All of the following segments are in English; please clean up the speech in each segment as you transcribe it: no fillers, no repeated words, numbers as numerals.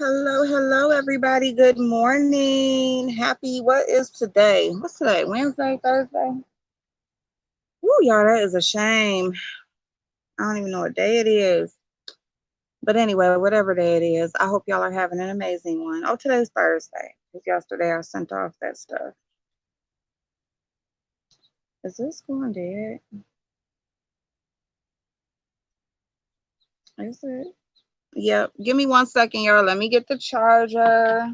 Hello, hello, everybody. Good morning. Happy, what is today? What's today? Wednesday, Thursday? Woo, y'all, that is a shame. I don't even know what day it is. But anyway, whatever day it is, I hope y'all are having an amazing one. Oh, today's Thursday. Because yesterday I sent off that stuff. Is this going dead? Is it? Yep. Give me 1 second, y'all. Let me get the charger.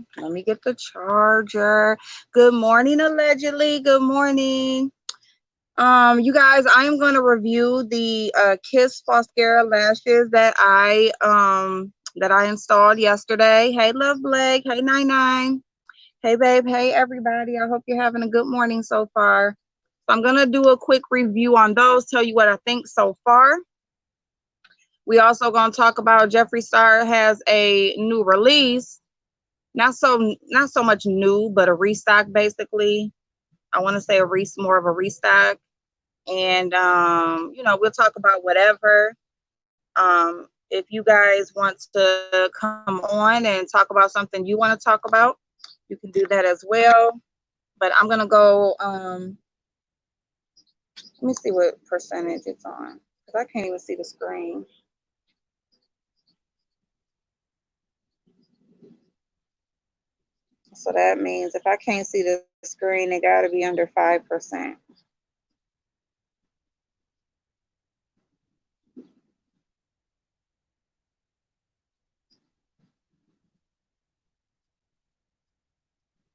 Good morning, allegedly. Good morning. You guys, I am going to review the Kiss Falscara lashes that I installed yesterday. Hey, Love Blake. Hey, 99. Hey, babe. Hey, everybody. I hope you're having a good morning so far. So I'm going to do a quick review on those, tell you what I think so far. We also going to talk about Jeffree Star has a new release. Not so much new, but a restock basically. I want to say more of a restock. And we'll talk about whatever. If you guys want to come on and talk about something you want to talk about, you can do that as well. But I'm gonna go. Let me see what percentage it's on, because I can't even see the screen. So that means if I can't see the screen, it got to be under 5%.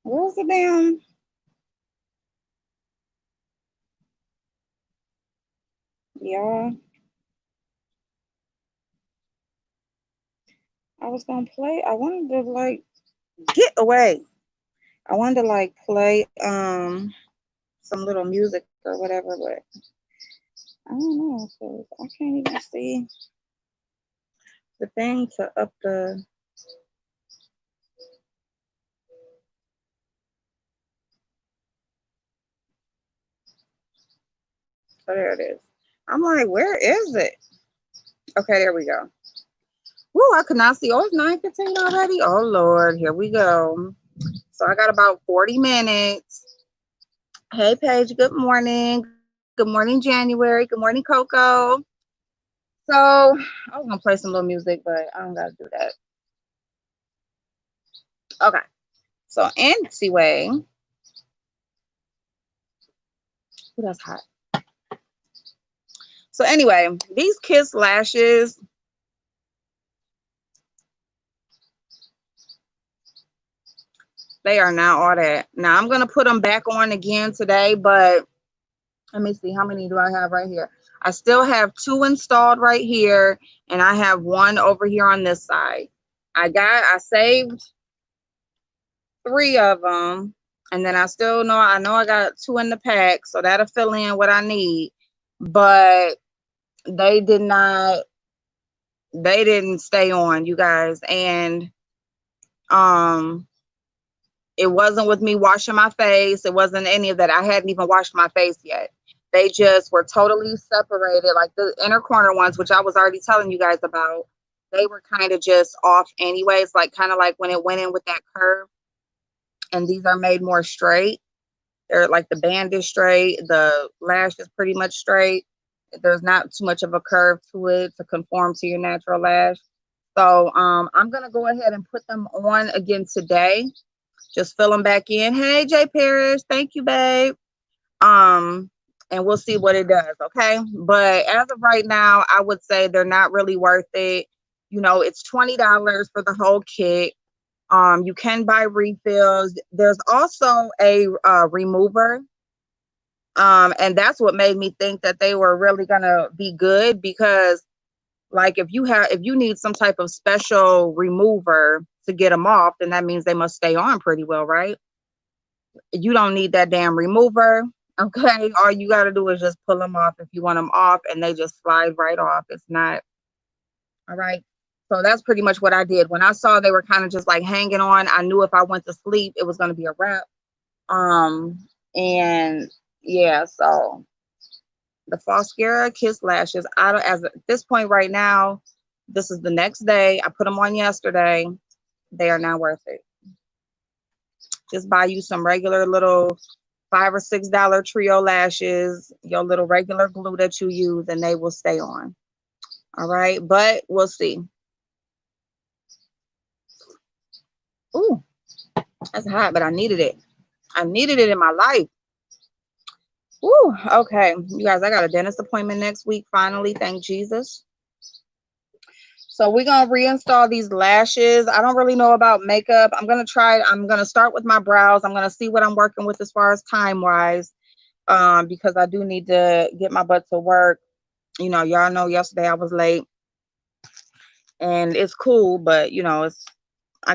Where's the damn? Y'all, I was gonna play. I wanted to like get away. I wanted to like play some little music or whatever, but I don't know. So I can't even see the thing to up the. Oh, there it is. I'm like, where is it? Okay, there we go. Woo, I could not see. Oh, it's 9:15 already. Oh Lord, here we go. So I got about 40 minutes. Hey Paige, good morning. Good morning, January. Good morning, Coco. So I was gonna play some little music, but I don't gotta do that. Okay. So anyway, ooh, that's hot. So anyway, these Kiss lashes, they are not all that. Now I'm gonna put them back on again today, but let me see, how many do I have right here? I still have 2 installed right here, and I have 1 over here on this side. I saved 3 of them, and then I know I got 2 in the pack, so that'll fill in what I need. But they didn't stay on, you guys, and it wasn't with me washing my face. It wasn't any of that. I hadn't even washed my face yet. They just were totally separated. Like the inner corner ones, which I was already telling you guys about, they were kind of just off anyways, like kind of like when it went in with that curve. And these are made more straight. They're like the band is straight. The lash is pretty much straight. There's not too much of a curve to it to conform to your natural lash. So I'm going to go ahead and put them on again today. Just fill them back in. Hey, Jay Parrish. Thank you, babe. And we'll see what it does, okay? But as of right now, I would say they're not really worth it. You know, it's $20 for the whole kit. You can buy refills. There's also a remover. And that's what made me think that they were really gonna be good, because like if you need some type of special remover to get them off, then that means they must stay on pretty well, right? You don't need that damn remover. Okay, all you got to do is just pull them off if you want them off, and they just slide right off. It's not all right. So that's pretty much what I did. When I saw they were kind of just like hanging on, I knew if I went to sleep, it was going to be a wrap. And yeah, so the Falscara Kiss lashes, at this point right now, this is the next day. I put them on yesterday. They are not worth it. Just buy you some regular little $5 or $6 trio lashes, your little regular glue that you use, and they will stay on. All right, but we'll see. Ooh, that's hot, but I needed it. I needed it in my life. Ooh, okay, you guys, I got a dentist appointment next week. Finally, thank Jesus. So we're gonna reinstall these lashes. I don't really know about makeup. I'm gonna start with my brows. I'm gonna see what I'm working with as far as time wise, because I do need to get my butt to work. You know, y'all know yesterday I was late, and it's cool, but you know, I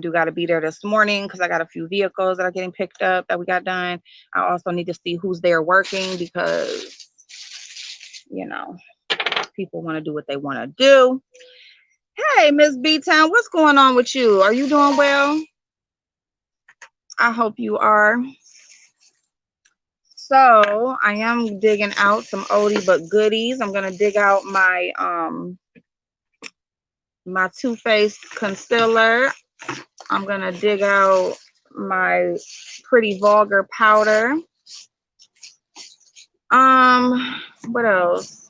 do gotta be there this morning because I got a few vehicles that are getting picked up that we got done. I also need to see who's there working because, you know, people want to do what they want to do. Hey, Miss B-Town, what's going on with you? Are you doing well? I hope you are. So I am digging out some oldie but goodies. I'm gonna dig out my my Too Faced concealer. I'm gonna dig out my Pretty Vulgar powder. What else?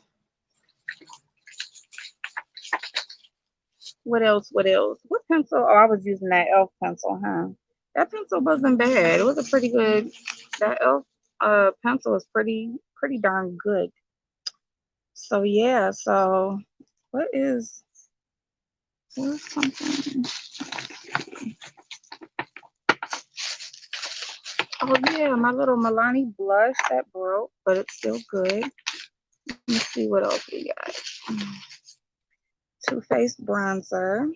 What else? What pencil? Oh, I was using that elf pencil, huh? That pencil wasn't bad. It was a pretty good. That elf pencil is pretty darn good. So yeah. So where's something? Oh yeah, my little Milani blush that broke, but it's still good. Let me see what else we got. Too Faced bronzer.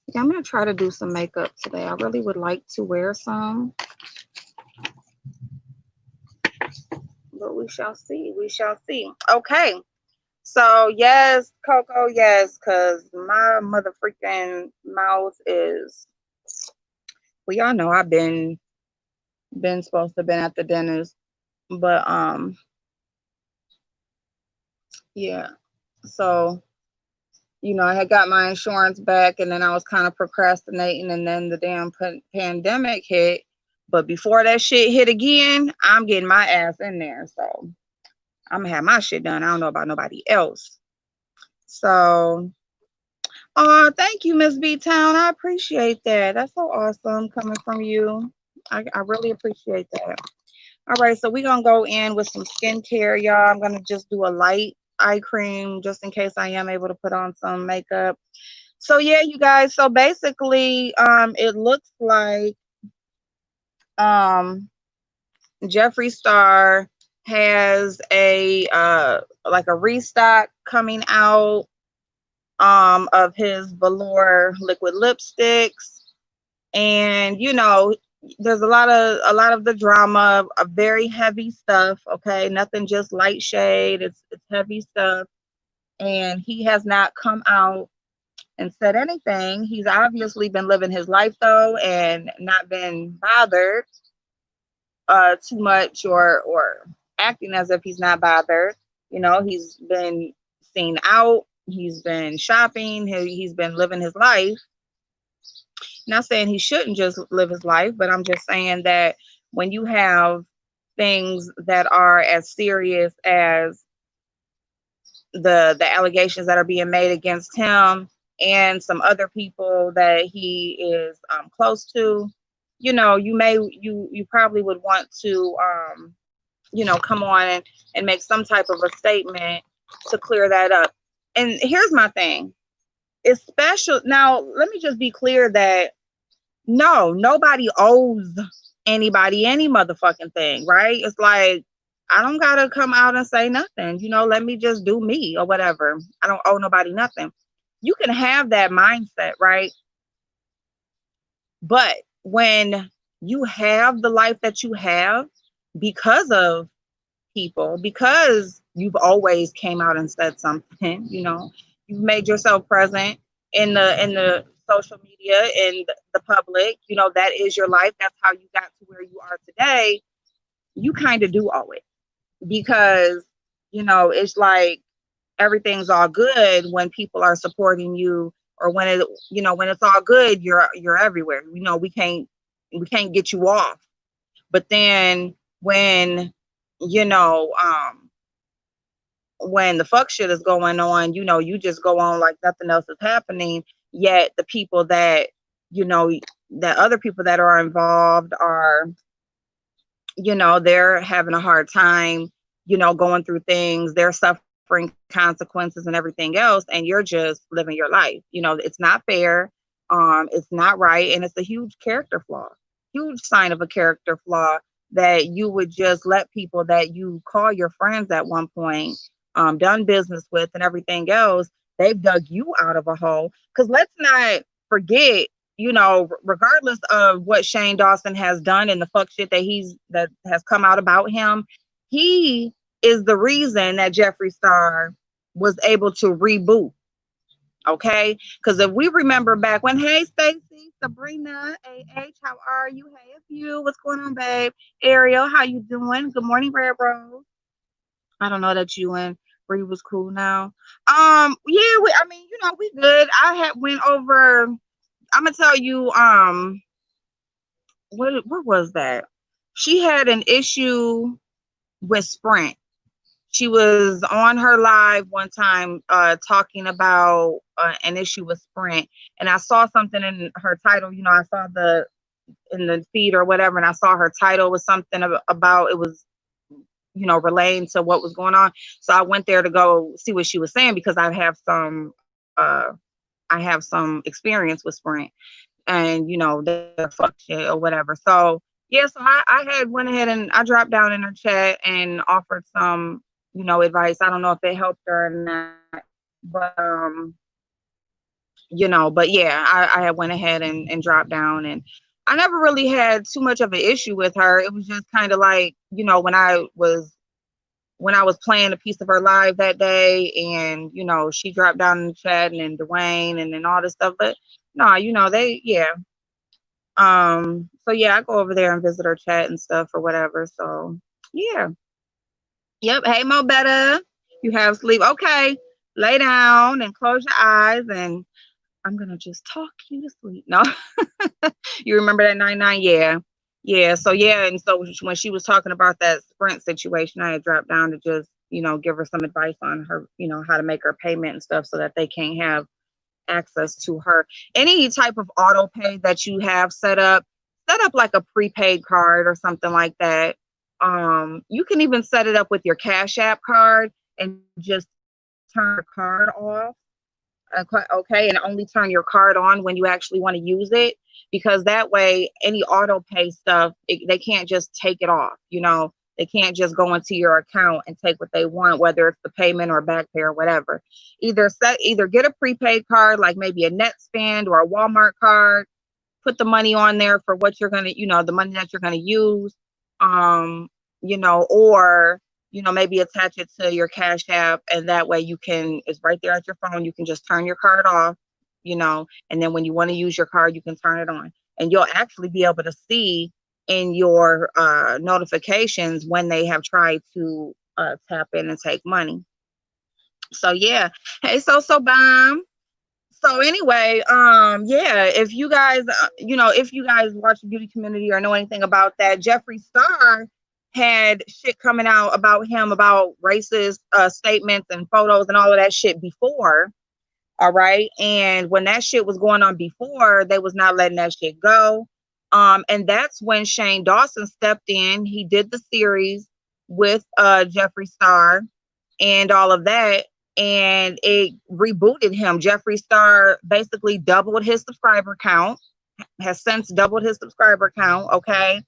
Yeah, I'm gonna try to do some makeup today. I really would like to wear some, but we shall see. We shall see. Okay. So yes, Coco, yes, because my mother freaking mouth is. Well, y'all know I've been supposed to been at the dentist, but yeah. So you know, I had got my insurance back, and then I was kind of procrastinating, and then the damn pandemic hit. But before that shit hit again, I'm getting my ass in there. So I'm gonna have my shit done. I don't know about nobody else. So, oh, thank you, Miss B Town. I appreciate that. That's so awesome coming from you. I really appreciate that. All right, so we're gonna go in with some skincare, y'all. I'm gonna just do a light eye cream just in case I am able to put on some makeup. So yeah, you guys, so basically it looks like Jeffree Star has a like a restock coming out of his velour liquid lipsticks. And you know, there's a lot of the drama, a very heavy stuff, okay? Nothing just light shade, it's heavy stuff. And he has not come out and said anything. He's obviously been living his life though and not been bothered too much or acting as if he's not bothered. You know, he's been seen out, he's been shopping, he's been living his life. Not saying he shouldn't just live his life, but I'm just saying that when you have things that are as serious as the allegations that are being made against him and some other people that he is close to, you know, you probably would want to you know, come on and make some type of a statement to clear that up. And here's my thing. It's special. Now, let me just be clear that no, nobody owes anybody any motherfucking thing, right? It's like, I don't gotta come out and say nothing. You know, let me just do me or whatever. I don't owe nobody nothing. You can have that mindset, right? But when you have the life that you have because of people, because you've always came out and said something, you know, you've made yourself present in the social media and the public, you know, that is your life. That's how you got to where you are today. You kind of do owe it because, you know, it's like everything's all good when people are supporting you or when it, when it's all good, you're everywhere. We can't get you off. But then when, you know, when the fuck shit is going on, you just go on like nothing else is happening. Yet the people that, that other people that are involved are, they're having a hard time, going through things. They're suffering consequences and everything else, and you're just living your life. It's not fair. It's not right, and it's a huge character flaw, huge sign of a character flaw, that you would just let people that you call your friends at one point, done business with and everything else, they've dug you out of a hole. Because let's not forget, regardless of what Shane Dawson has done and the fuck shit that has come out about him, he is the reason that Jeffree Star was able to reboot. Okay, because if we remember back when, hey Stacy, Sabrina, AH, how are you? Hey, if you, what's going on, babe? Ariel, how you doing? Good morning, Red Rose. I don't know that you and Bree was cool now. Yeah, we good. I had went over. I'm gonna tell you. What was that? She had an issue with Sprint. She was on her live one time, talking about an issue with Sprint, and I saw something in her title. I saw in the feed or whatever, and I saw her title was something about, it was, relating to what was going on. So I went there to go see what she was saying, because I have some experience with Sprint, and they're fuck shit or whatever. So yeah, so I had went ahead and I dropped down in her chat and offered some, advice. I don't know if it helped her or not, but but yeah, I had went ahead and dropped down, and I never really had too much of an issue with her. It was just kind of like, when I was playing a piece of her live that day, and she dropped down in the chat, and then Dwayne, and then all this stuff. But no, they, yeah. So yeah, I go over there and visit her chat and stuff or whatever. So yeah. Yep. Hey, Mo Better. You have sleep. Okay. Lay down and close your eyes, and I'm gonna just talk you to sleep. No. You remember that 99? Yeah. Yeah. So yeah, and so when she was talking about that Sprint situation, I had dropped down to just, give her some advice on her, how to make her payment and stuff, so that they can't have access to her. Any type of auto pay that you have set up like a prepaid card or something like that. You can even set it up with your Cash App card and just turn your card off. Okay, and only turn your card on when you actually want to use it, because that way any auto pay stuff, they can't just take it off. They can't just go into your account and take what they want, whether it's the payment or back pay or whatever. Either get a prepaid card, like maybe a NetSpend or a Walmart card, put the money on there for what you're gonna, the money that you're gonna use, or maybe attach it to your Cash App, and that way it's right there at your phone. You can just turn your card off, and then when you want to use your card, you can turn it on, and you'll actually be able to see in your notifications when they have tried to tap in and take money. So yeah. Hey, so bomb. So anyway, yeah, if you guys watch the beauty community or know anything about that, Jeffree Star had shit coming out about him, about racist statements and photos and all of that shit before. All right. And when that shit was going on before, they was not letting that shit go. And that's when Shane Dawson stepped in. He did the series with Jeffree Star and all of that, and it rebooted him. Jeffree Star basically doubled his subscriber count, has since doubled his subscriber count. Okay.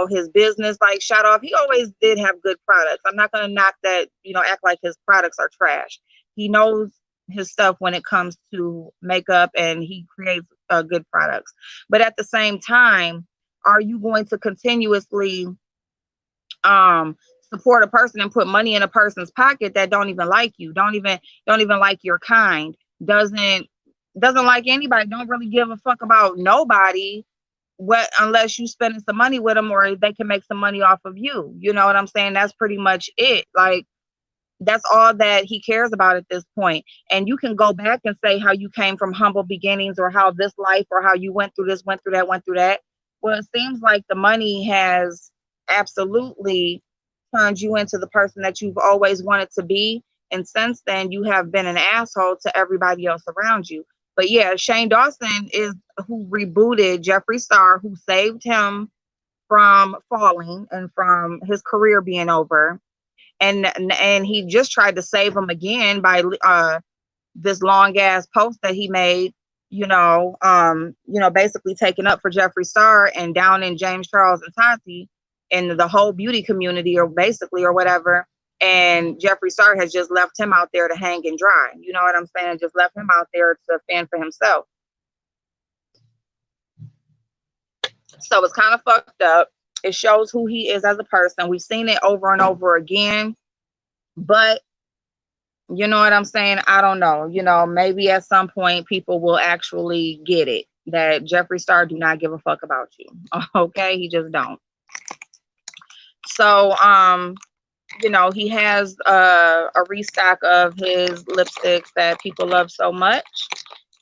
His business like shot off. He always did have good products. I'm not gonna knock that, act like his products are trash. He knows his stuff when it comes to makeup, and he creates good products. But at the same time, are you going to continuously support a person and put money in a person's pocket that don't even like you, don't even like your kind, doesn't like anybody, don't really give a fuck about nobody, unless you spending some money with them, or they can make some money off of you? You know what I'm saying? That's pretty much it. Like, That's all that he cares about at this point. And you can go back and say how you came from humble beginnings, or how this life, or how you went through this, went through that, went through that. Well, it seems like the money has absolutely turned you into the person that you've always wanted to be. And since then, you have been an asshole to everybody else around you. But yeah, Shane Dawson is who rebooted Jeffree Star, who saved him from falling and from his career being over. And he just tried to save him again by this long ass post that he made, basically taking up for Jeffree Star and down in James Charles and Tati and the whole beauty community, or basically, or whatever. And Jeffree Star has just left him out there to hang and dry. You know what I'm saying? Just left him out there to fend for himself. So it's kind of fucked up. It shows who he is as a person. We've seen it over and over again. But you know what I'm saying? I don't know. Maybe at some point people will actually get it that Jeffree Star do not give a fuck about you. Okay? He just don't. So, he has a restock of his lipsticks that people love so much.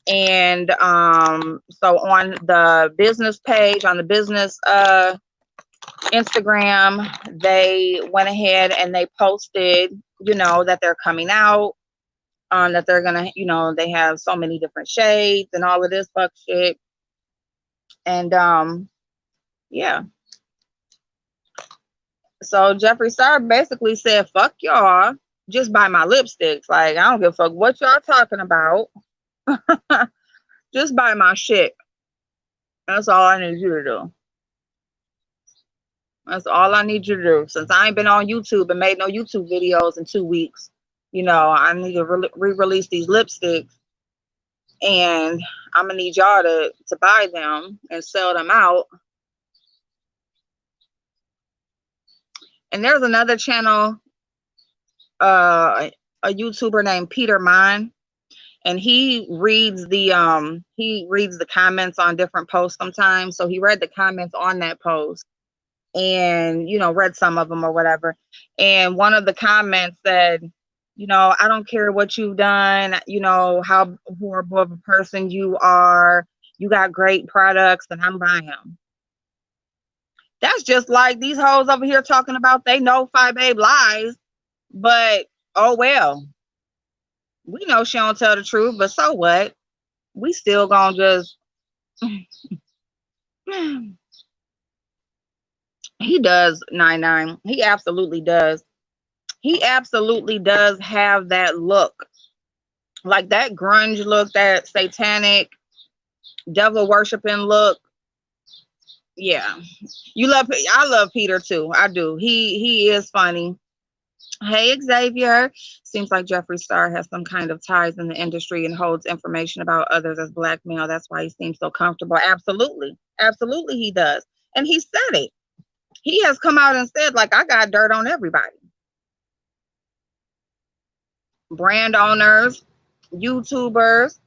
And so on the business page, on the business Instagram, they went ahead and they posted, that they're coming out, that they're gonna, they have so many different shades and all of this fuck shit. And yeah. So Jeffree Star basically said, fuck y'all, just buy my lipsticks. Like, I don't give a fuck what y'all talking about. Just buy my shit. That's all I need you to do. That's all I need you to do. Since I ain't been on YouTube and made no YouTube videos in 2 weeks, I need to re-release these lipsticks. And I'm going to need y'all to buy them and sell them out. And there's another channel, a YouTuber named Peter Mine. And he reads the comments on different posts sometimes. So he read the comments on that post and, read some of them or whatever. And one of the comments said, I don't care what you've done, how horrible of a person you are. You got great products and I'm buying them. That's just like these hoes over here talking about they know Fi Babe lies, but oh well. We know she don't tell the truth, but so what? We still gonna just he does 99. He absolutely does. He absolutely does have that look. Like that grunge look, that satanic devil worshiping look. Yeah. I love Peter too. I do. He is funny. Hey Xavier. Seems like Jeffree Star has some kind of ties in the industry and holds information about others as blackmail. That's why he seems so comfortable. Absolutely. Absolutely he does. And he said it. He has come out and said, like, I got dirt on everybody. Brand owners, YouTubers.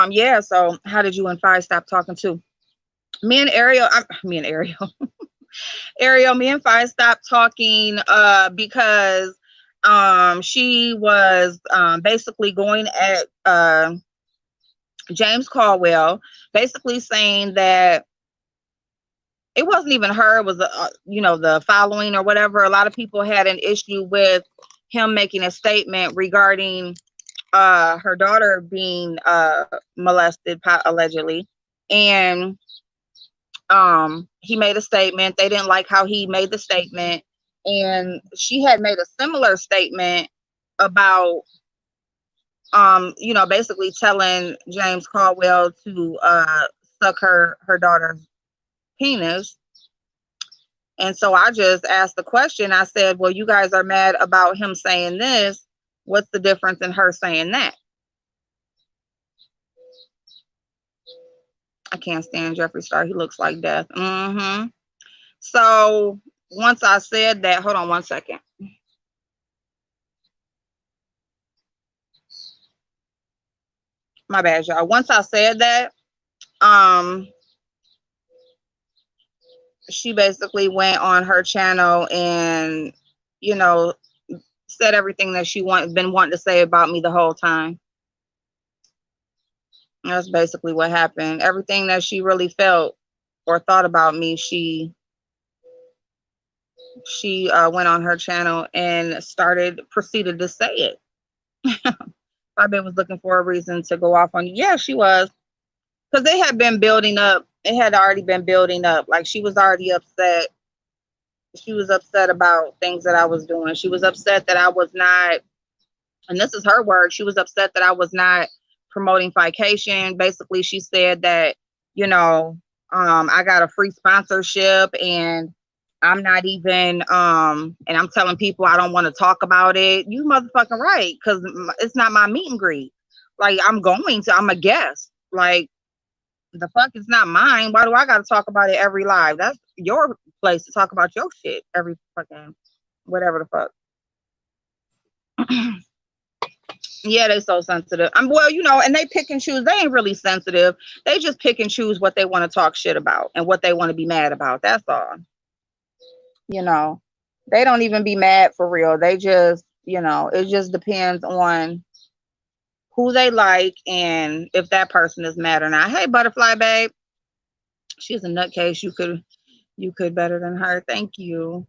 Yeah, so how did you and Fi stop talking too? Me and Ariel, me and Fi stopped talking because she was basically going at James Caldwell, basically saying that it wasn't even her, it was the following or whatever. A lot of people had an issue with him making a statement regarding her daughter being molested allegedly. And he made a statement. They didn't like how he made the statement. And she had made a similar statement about basically telling James Caldwell to suck her daughter's penis. And so I just asked the question. I said, well, you guys are mad about him saying this. What's the difference in her saying that? I can't stand Jeffree Star. He looks like death. So once I said that, hold on one second. My bad, y'all. Once I said that, she basically went on her channel and, you know, said everything that she been wanting to say about me the whole time. That's basically what happened. Everything that she really felt or thought about me, she went on her channel and proceeded to say it. Probably was looking for a reason to go off on you. Yeah, she was. Because they had been building up. It had already been building up. Like, she was already upset. She was upset about things that I was doing. She was upset that I was not, and this is her word, she was upset that I was not promoting Fication. Basically, she said that, you know, I got a free sponsorship and I'm not even, and I'm telling people I don't want to talk about it. You motherfucking right, because it's not my meet and greet. Like, I'm a guest. Like, the fuck is not mine. Why do I got to talk about it every live? That's your place to talk about your shit every fucking whatever the fuck. Yeah, they so sensitive. Well, you know, and they pick and choose. They ain't really sensitive. They just pick and choose what they want to talk shit about and what they want to be mad about. That's all. You know, they don't even be mad for real. They just, you know, it just depends on who they like and if that person is mad or not. Hey, butterfly babe. She's a nutcase. You could better than her. Thank you.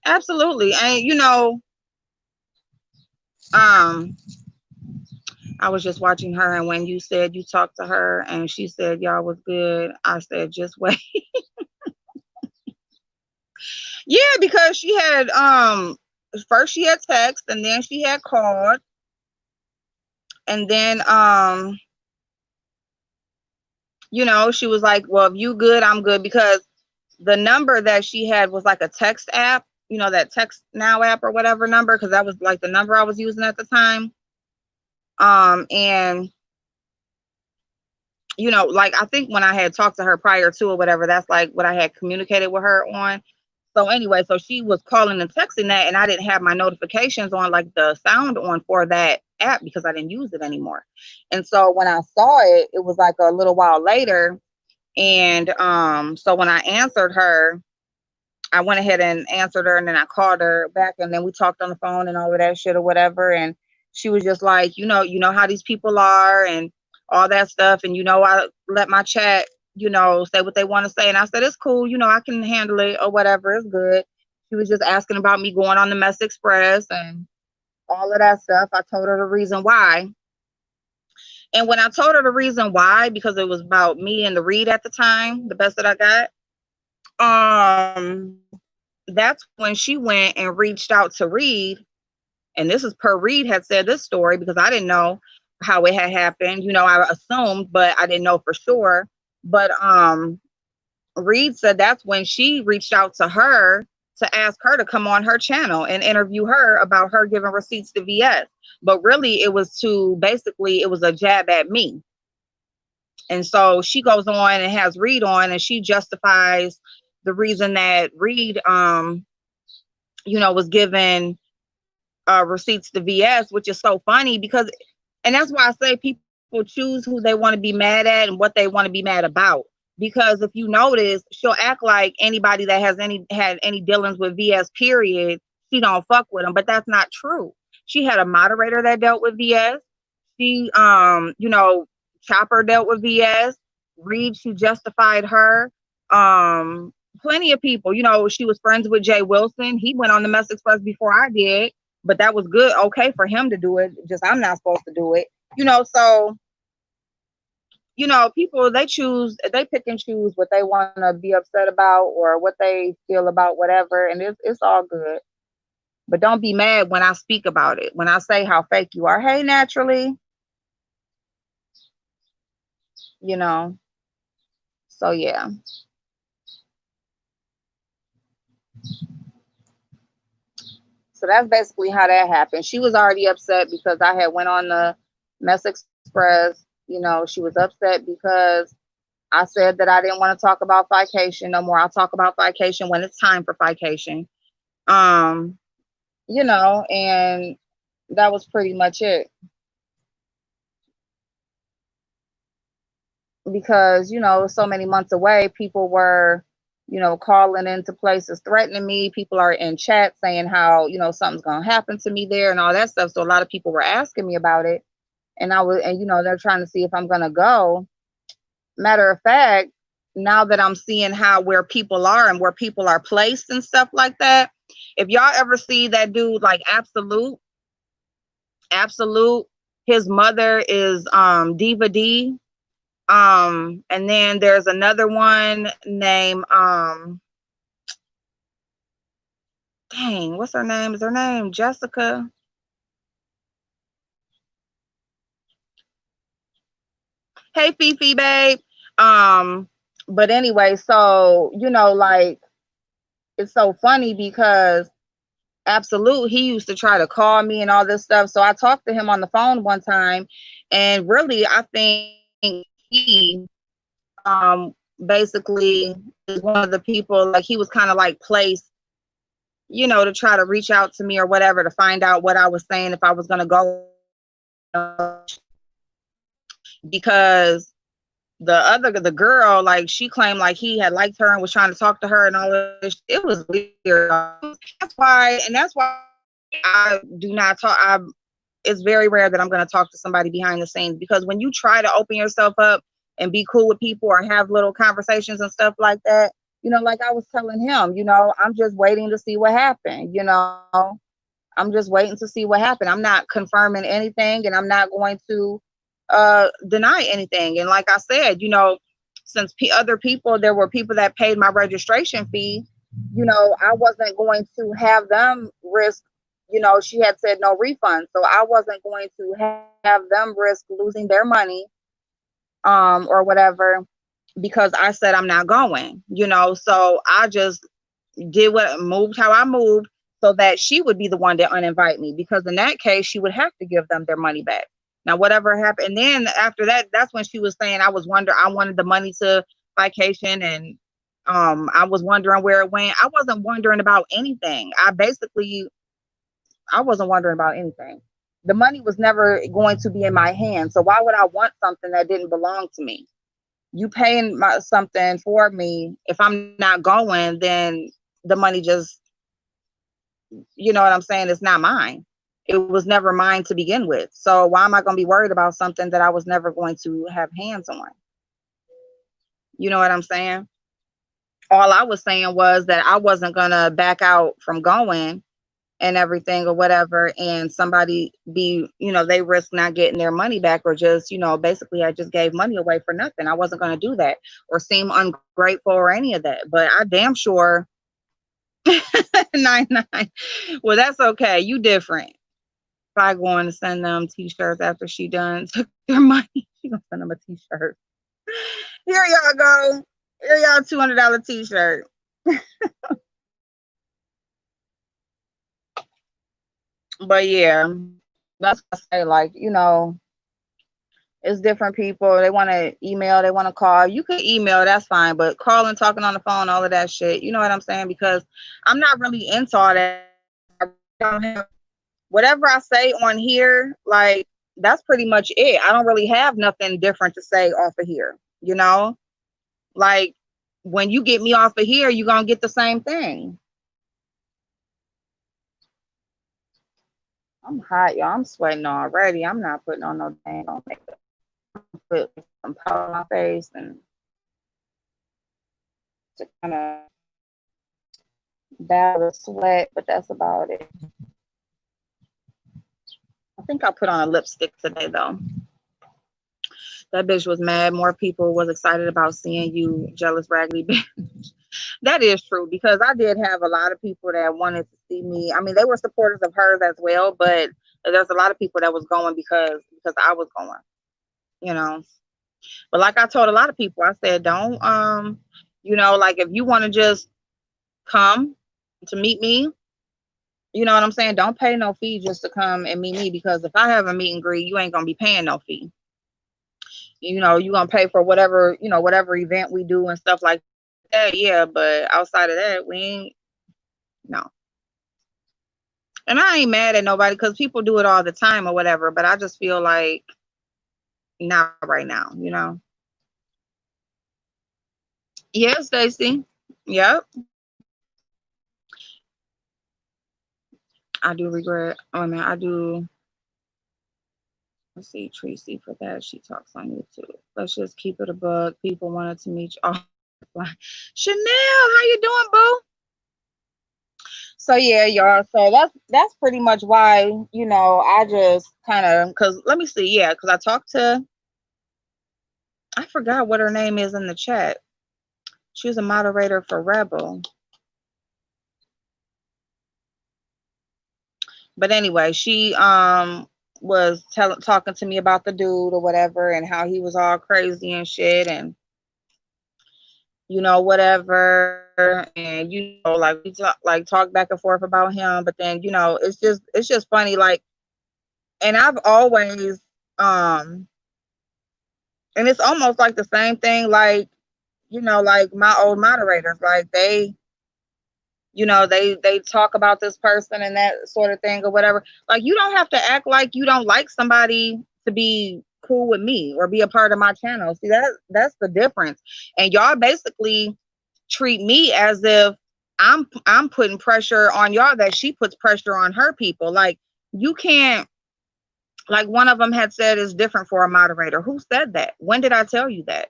Absolutely. And you know, um, I was just watching her, and when you said you talked to her and she said y'all was good, I said just wait. Yeah, because she had first she had text and then she had called, and then you know, she was like, well, if you good, I'm good, because the number that she had was like a text app, you know, that text now app or whatever number, because that was like the number I was using at the time. And you know, like, I think when I had talked to her prior to or whatever, that's like what I had communicated with her on. So anyway, so she was calling and texting that, and I didn't have my notifications on, like the sound on for that app, because I didn't use it anymore. And so when I saw it, it was like a little while later. And so when I answered her, I went ahead and answered her, and then I called her back, and then we talked on the phone and all of that shit or whatever. And she was just like, you know how these people are and all that stuff. And, you know, I let my chat, you know, say what they want to say. And I said, it's cool. You know, I can handle it or whatever. It's good. She was just asking about me going on the Mess Express and all of that stuff. I told her the reason why. And when I told her the reason why, because it was about me and the Read at the time, the best that I got, that's when she went and reached out to Reed. And this is per Reed had said this story, because I didn't know how it had happened. You know, I assumed, but I didn't know for sure. But Reed said that's when she reached out to her to ask her to come on her channel and interview her about her giving receipts to VS. But really, it was it was a jab at me. And so she goes on and has Reed on, and she justifies the reason that Reed, you know, was given receipts to VS, which is so funny, because, and that's why I say people choose who they want to be mad at and what they want to be mad about. Because if you notice, she'll act like anybody that has had any dealings with VS, period, she don't fuck with them, but that's not true. She had a moderator that dealt with VS. She, you know, Chopper dealt with VS. Reed, she justified her. Plenty of people, you know, she was friends with Jay Wilson. He went on the Mess Express before I did, but that was good, okay for him to do it. Just I'm not supposed to do it, you know. So, you know, people, they pick and choose what they want to be upset about or what they feel about whatever, and it's all good. But don't be mad when I speak about it. When I say how fake you are, hey, naturally, you know. So yeah. So that's basically how that happened. She was already upset because I had went on the Mess Express. You know, she was upset because I said that I didn't want to talk about Fication no more. I'll talk about Fication when it's time for Fication. Um, you know, and that was pretty much it. Because, you know, so many months away, people were calling into places threatening me. People are in chat saying how, something's going to happen to me there and all that stuff. So a lot of people were asking me about it. And they're trying to see if I'm going to go. Matter of fact, now that I'm seeing where people are and where people are placed and stuff like that, if y'all ever see that dude like Absolute, his mother is Diva D. And then there's another one named dang, what's her name? Is her name Jessica? Hey Fifi, babe. But anyway, so like, it's so funny because Absolute, he used to try to call me and all this stuff. So I talked to him on the phone one time, and really I think he basically is one of the people, like he was kind of like placed, to try to reach out to me or whatever to find out what I was saying, if I was going to go, because the girl, like, she claimed like he had liked her and was trying to talk to her and all of this. It was weird. That's why I do not talk. It's very rare that I'm going to talk to somebody behind the scenes, because when you try to open yourself up and be cool with people or have little conversations and stuff like that, like I was telling him, I'm just waiting to see what happened. I'm just waiting to see what happened. I'm not confirming anything, and I'm not going to deny anything. And like I said, since there were people that paid my registration fee, I wasn't going to have them risk, she had said no refund. So I wasn't going to have them risk losing their money or whatever, because I said I'm not going, so I just moved how I moved, so that she would be the one to uninvite me, because in that case she would have to give them their money back. Now whatever happened, and then after that, that's when she was saying I wanted the money to vacation, and I was wondering where it went. I wasn't wondering about anything. I wasn't wondering about anything. The money was never going to be in my hand, so why would I want something that didn't belong to me? You paying something for me, if I'm not going, then the money just, you know what I'm saying, it's not mine. It was never mine to begin with. So why am I going to be worried about something that I was never going to have hands on? You know what I'm saying? All I was saying was that I wasn't going to back out from going and everything or whatever, and somebody they risk not getting their money back, or just, basically I just gave money away for nothing. I wasn't going to do that or seem ungrateful or any of that. But I damn sure 99. Well, that's okay. You different. If I going to send them t-shirts after she done took their money, she gonna send them a t-shirt. Here y'all go. Here y'all $200 t-shirt. But yeah, that's what I say. Like, it's different people. They want to email, they want to call. You can email, that's fine, but calling, talking on the phone, all of that shit, you know what I'm saying? Because I'm not really into all that. I don't have, whatever I say on here, like, that's pretty much it. I don't really have nothing different to say off of here, like, when you get me off of here, you're gonna get the same thing. I'm hot, y'all. I'm sweating already. I'm not putting on no dang on makeup. Put some powder on my face and to kind of battle the sweat, but that's about it. I think I put on a lipstick today though. That bitch was mad. More people was excited about seeing you, jealous raggedy bitch. That is true, because I did have a lot of people that wanted to see me. I mean, they were supporters of hers as well, but there's a lot of people that was going because I was going. But like I told a lot of people, I said, don't like, if you want to just come to meet me, you know what I'm saying, don't pay no fee just to come and meet me, because if I have a meet and greet, you ain't gonna be paying no fee. You're gonna pay for whatever, whatever event we do and stuff like that. Yeah, but outside of that, we ain't, no. And I ain't mad at nobody, because people do it all the time or whatever, but I just feel like not right now. Yeah, Stacy. Yep. I do regret. Oh man, I do. Let's see, Tracy for that. She talks on YouTube. Let's just keep it a bug. People wanted to meet you. Oh, Chanel, how you doing, boo? So yeah, y'all. So that's pretty much why, I just kind of, cause let me see, yeah, cause I talked to, I forgot what her name is in the chat. She was a moderator for Rebel. But anyway, she was talking to me about the dude or whatever, and how he was all crazy and shit, and whatever, and like we talk back and forth about him, but then it's just funny, like, and I've always and it's almost like the same thing, like, like my old moderators, like they talk about this person and that sort of thing or whatever. Like, you don't have to act like you don't like somebody to be cool with me or be a part of my channel. See, that's the difference. And y'all basically treat me as if I'm putting pressure on y'all, that she puts pressure on her people. Like, you can't, like, one of them had said it's different for a moderator. Who said that? When did I tell you that?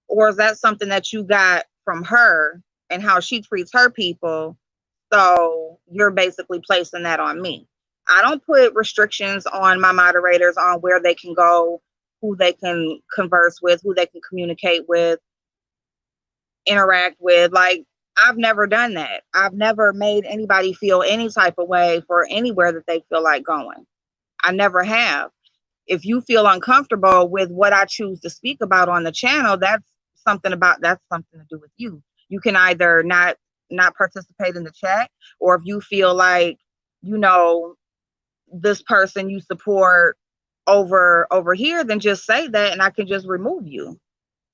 Or is that something that you got from her and how she treats her people? So you're basically placing that on me. I don't put restrictions on my moderators on where they can go, who they can converse with, who they can communicate with, interact with. Like, I've never done that. I've never made anybody feel any type of way for anywhere that they feel like going. I never have. If you feel uncomfortable with what I choose to speak about on the channel, that's something to do with you. You can either not participate in the chat, or if you feel like, this person you support over here, then just say that and I can just remove you.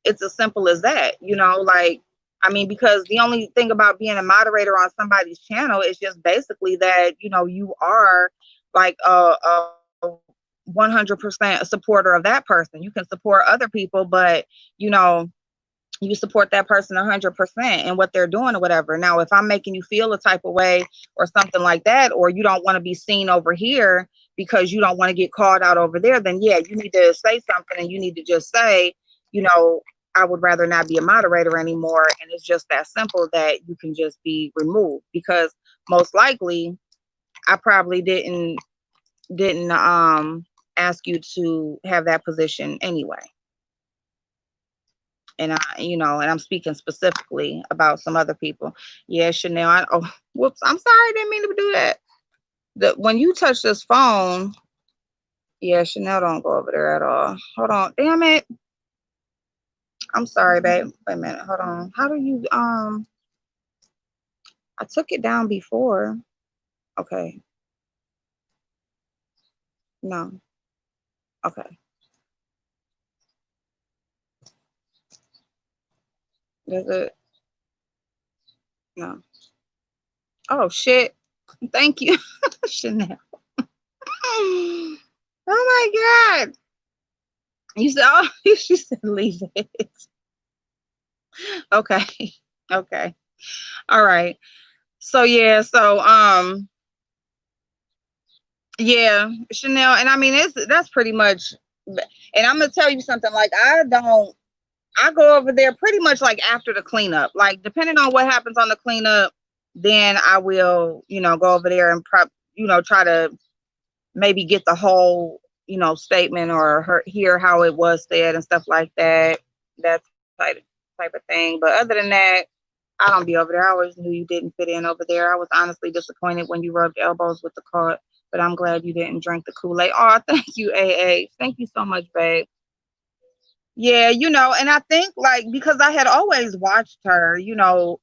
It's as simple as that, like, I mean, because the only thing about being a moderator on somebody's channel is just basically that, you are like a 100% a supporter of that person. You can support other people, but you support that person 100% in what they're doing or whatever. Now, if I'm making you feel a type of way or something like that, or you don't want to be seen over here because you don't want to get called out over there, then yeah, you need to say something, and you need to just say, I would rather not be a moderator anymore. And it's just that simple, that you can just be removed, because most likely I probably didn't ask you to have that position anyway. And and I'm speaking specifically about some other people. Yeah, Chanel. Whoops. I'm sorry. I didn't mean to do that. When you touch this phone, yeah, Chanel don't go over there at all. Hold on. Damn it. I'm sorry, babe. Wait a minute. Hold on. How do you, I took it down before. Okay. No. Okay. There's a, no. Oh, shit. Thank you, Chanel. Oh my God. You said, oh, she said, leave it. Okay. Okay. All right. So yeah, yeah, Chanel, and I mean, that's pretty much, and I'm gonna tell you something, like, I go over there pretty much like after the cleanup. Like, depending on what happens on the cleanup, then I will, go over there and try to maybe get the whole, statement, or hear how it was said and stuff like that. That type of thing. But other than that, I don't be over there. I always knew you didn't fit in over there. I was honestly disappointed when you rubbed elbows with the cart, but I'm glad you didn't drink the Kool-Aid. Oh, thank you, AA. Thank you so much, babe. Yeah, and I think, like, because I had always watched her,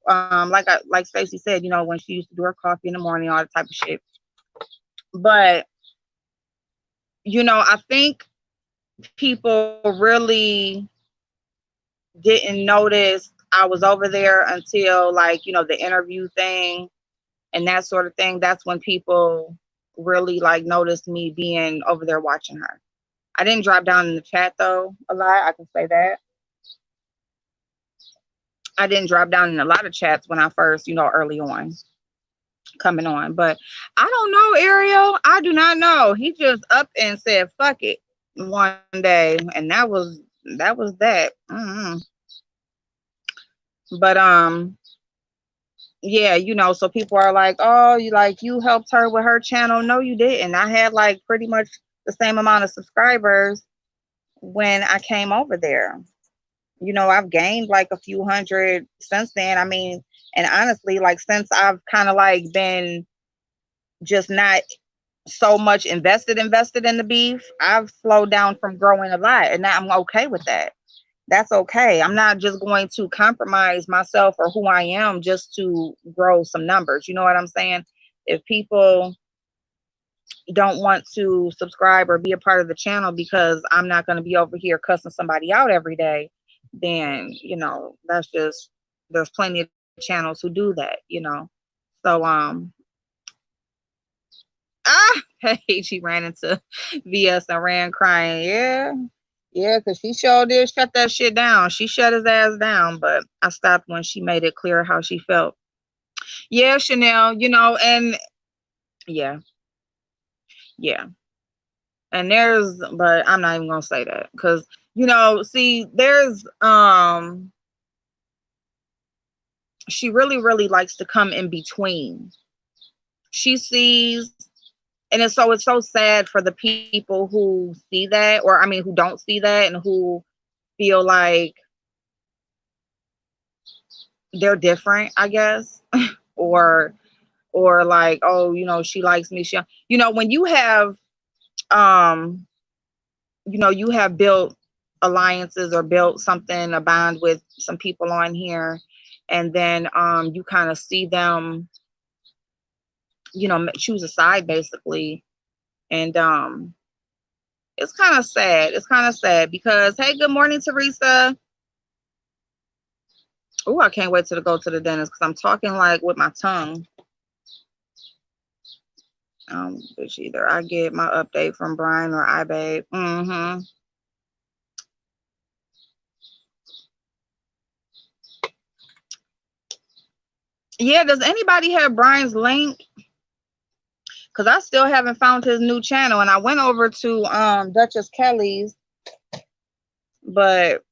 like Stacey said, when she used to do her coffee in the morning, all that type of shit. But I think people really didn't notice I was over there until, like, the interview thing and that sort of thing. That's when people really, like, noticed me being over there watching her. I didn't drop down in the chat though a lot, I can say that. I didn't drop down in a lot of chats when I first, you know, early on coming on. But I don't know, Ariel. I do not know. He just up and said, fuck it one day. And that was that. But yeah, you know, so people are like, oh, you helped her with her channel. No, you didn't. I had like pretty much the same amount of subscribers when I came over there. You know, I've gained like a few hundred since then. I mean, and honestly, like since I've kind of like been just not so much invested in the beef, I've slowed down from growing a lot, and I'm okay with that. That's okay. I'm not just going to compromise myself or who I am just to grow some numbers. You know what I'm saying? If people don't want to subscribe or be a part of the channel because I'm not going to be over here cussing somebody out every day, then, you know, that's just, there's plenty of channels who do that, you know. So hey, she ran into VS and ran crying. Yeah, because she sure did shut that shit down. She shut his ass down, but I stopped when she made it clear how she felt. Yeah, Chanel, you know, and yeah, yeah. And but I'm not even gonna say that because, you know, see, she really, really likes to come in between. She sees, and it's so sad for the people who see that, or I mean, who don't see that, and who feel like they're different, I guess, or like, oh, you know, she likes me. You know, when you have, you know, you have built alliances or built something, a bond with some people on here, and then you kind of see them, you know, choose a side basically, and it's kind of sad. It's kind of sad because, hey, good morning, Teresa. Oh, I can't wait to go to the dentist because I'm talking like with my tongue. Which either I get my update from Brian or iBabe. Yeah, does anybody have Brian's link? Because I still haven't found his new channel, and I went over to Duchess Kelly's, but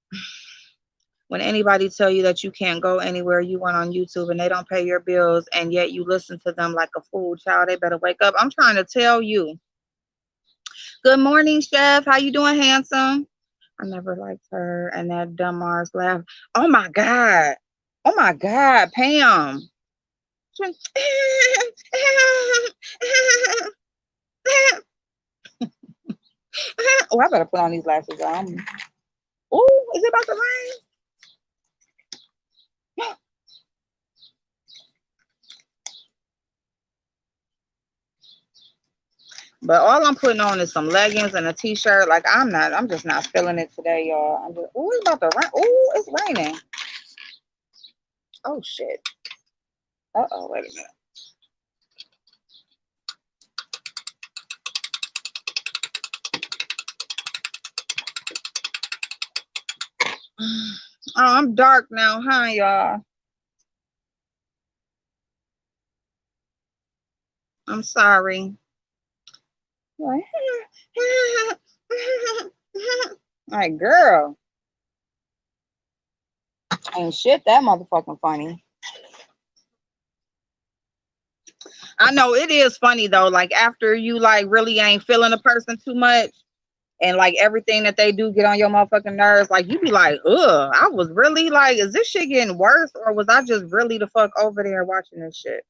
when anybody tell you that you can't go anywhere you want on YouTube and they don't pay your bills, and yet you listen to them like a fool, child, they better wake up. I'm trying to tell you. Good morning, Chef. How you doing, handsome? I never liked her and that dumb Mars laugh. Oh my God. Oh my God, Pam. Oh, I better put on these glasses on. Oh, is it about to rain? But all I'm putting on is some leggings and a t-shirt. Like I'm just not feeling it today, y'all. Oh, it's about to rain. Oh, it's raining. Oh shit. Uh-oh, wait a minute. Oh, I'm dark now, huh, y'all? I'm sorry. Like, girl. Ain't shit that motherfucking funny. I know it is funny though, like after you like really ain't feeling a person too much, and like everything that they do get on your motherfucking nerves, like you be like, ugh, I was really like, is this shit getting worse, or was I just really the fuck over there watching this shit?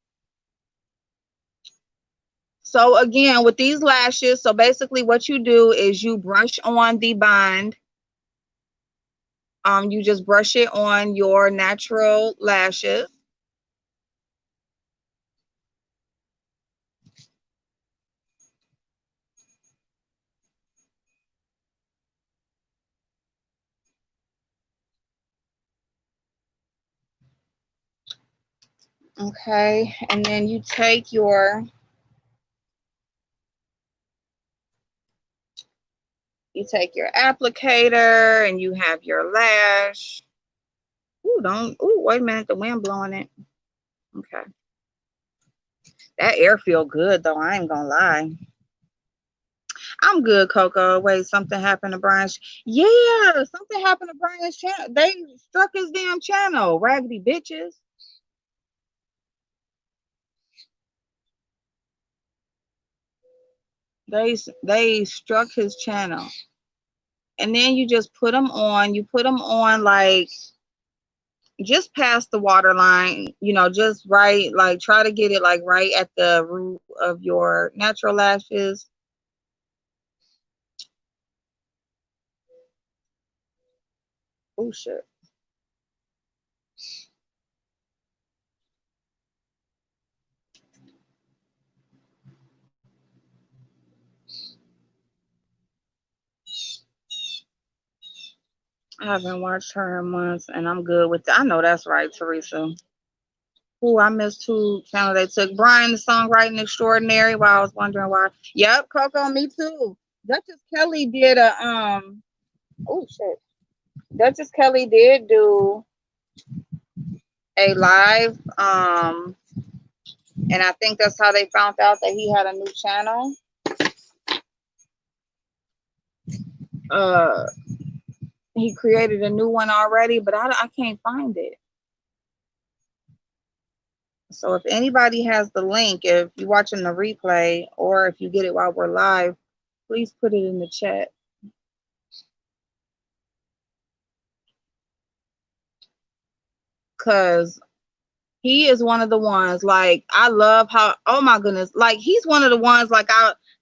So again, with these lashes, so basically what you do is you brush on the bond. You just brush it on your natural lashes. Okay, and then you take your applicator and you have your lash. Ooh, don't. Ooh, wait a minute. The wind blowing it. Okay. That air feel good though. I ain't gonna lie. I'm good, Coco. Wait, something happened to Brian's. Yeah, something happened to Brian's channel. They struck his damn channel. Raggedy bitches. They struck his channel, and then you just put them on. You put them on like just past the water line. You know, just right. Like try to get it like right at the root of your natural lashes. Oh shit. I haven't watched her in months, and I'm good with that. I know that's right, Teresa. Ooh, I missed two channel they took. Brian, the songwriting extraordinary. While I was wondering why. Yep, Coco, me too. Duchess Kelly did a Oh shit. Duchess Kelly did do a live and I think that's how they found out that he had a new channel. Uh, he created a new one already, but I can't find it. So if anybody has the link, if you're watching the replay or if you get it while we're live, please put it in the chat. Cause he is one of the ones like I love how oh my goodness, like he's one of the ones like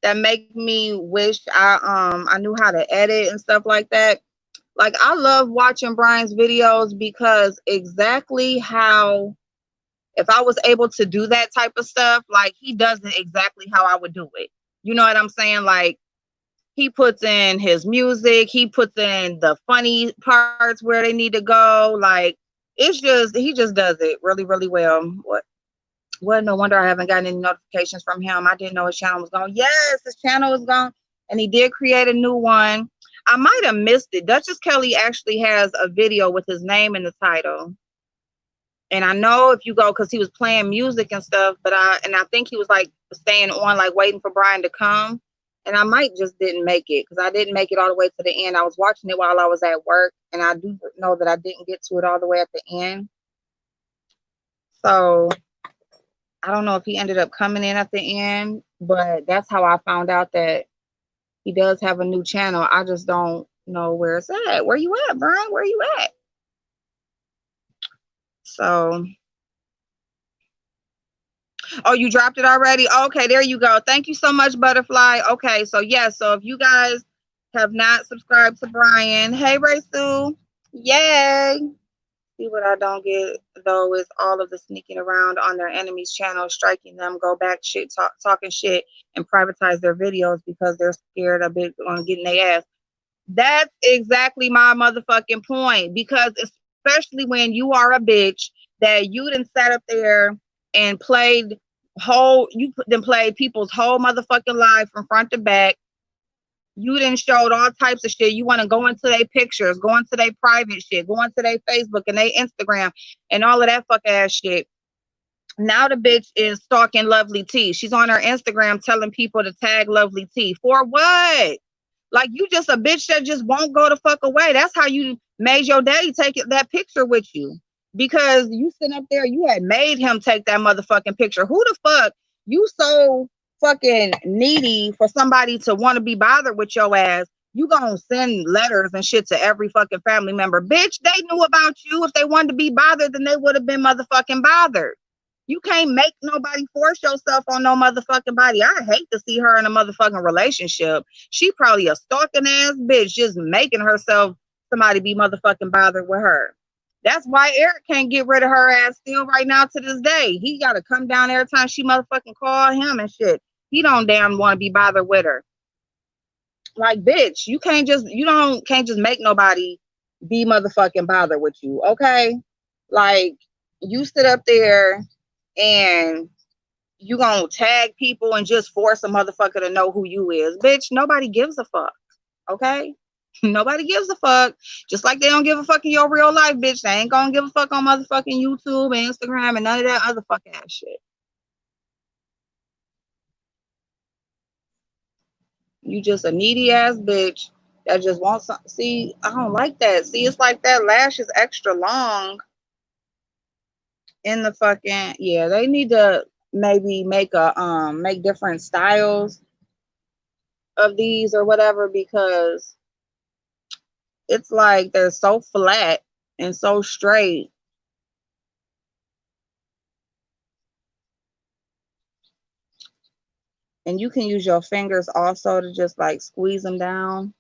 that make me wish I knew how to edit and stuff like that. Like I love watching Brian's videos because exactly how if I was able to do that type of stuff, like he does it exactly how I would do it. You know what I'm saying? Like he puts in his music, he puts in the funny parts where they need to go. Like it's just he just does it really, really well. Well, no wonder I haven't gotten any notifications from him. I didn't know his channel was gone. Yes, his channel is gone. And he did create a new one. I might have missed it. Duchess Kelly actually has a video with his name in the title. And I know if you go, because he was playing music and stuff, but I think he was like staying on, like waiting for Brian to come. And I might just didn't make it because I didn't make it all the way to the end. I was watching it while I was at work, and I do know that I didn't get to it all the way at the end. So I don't know if he ended up coming in at the end, but that's how I found out that he does have a new channel. I just don't know where it's at. Where you at, Brian? Where you at? So, oh, you dropped it already? Okay, there you go. Thank you so much, Butterfly. Okay, so yes, so if you guys have not subscribed to Brian, hey, Ray Sue, yay. See what I don't get though is all of the sneaking around on their enemies' channel, striking them, go back shit, talking shit, and privatize their videos because they're scared of it on getting their ass. That's exactly my motherfucking point. Because especially when you are a bitch that you done sat up there and played played people's whole motherfucking life from front to back. You didn't showed all types of shit. You want to go into their pictures, go into their private shit, go into their Facebook and their Instagram and all of that fuck ass shit. Now the bitch is stalking Lovely T. She's on her Instagram telling people to tag Lovely T. For what? Like you just a bitch that just won't go the fuck away. That's how you made your daddy take that picture with you. Because you sitting up there, you had made him take that motherfucking picture. Who the fuck you so fucking needy for somebody to want to be bothered with your ass? You gonna send letters and shit to every fucking family member. Bitch, they knew about you. If they wanted to be bothered, then they would have been motherfucking bothered. You can't make nobody force yourself on no motherfucking body. I hate to see her in a motherfucking relationship. She probably a stalking ass bitch just making herself somebody be motherfucking bothered with her. That's why Eric can't get rid of her ass still right now to this day. He got to come down every time she motherfucking call him and shit. He don't damn want to be bothered with her. Like, bitch, you can't just make nobody be motherfucking bothered with you, okay? Like, you sit up there and you gonna tag people and just force a motherfucker to know who you is. Bitch, nobody gives a fuck, okay? Nobody gives a fuck. Just like they don't give a fuck in your real life, bitch. They ain't gonna give a fuck on motherfucking YouTube and Instagram and none of that other fuck ass shit. You just a needy ass bitch that just wants some. See, I don't like that. See, it's like that lash is extra long in the fucking, yeah, they need to maybe make different styles of these or whatever, because it's like they're so flat and so straight. And you can use your fingers also to just like squeeze them down.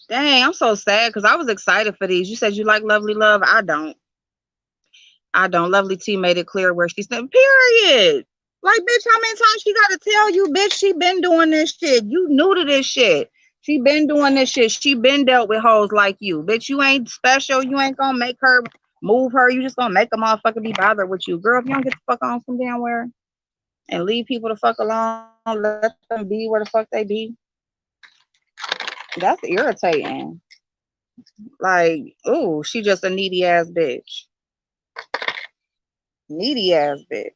Dang, I'm so sad because I was excited for these. You said you like Lovely Love. I don't. Lovely T made it clear where she said, period. Like, bitch, how many times she got to tell you, bitch, she been doing this shit. You new to this shit. She been doing this shit. She been dealt with hoes like you. Bitch, you ain't special. You ain't gonna make her move her. You just gonna make a motherfucker be bothered with you. Girl, if you don't get the fuck on from damn where and leave people the fuck alone, let them be where the fuck they be. That's irritating. Like, ooh, she just a needy ass bitch. Needy ass bitch.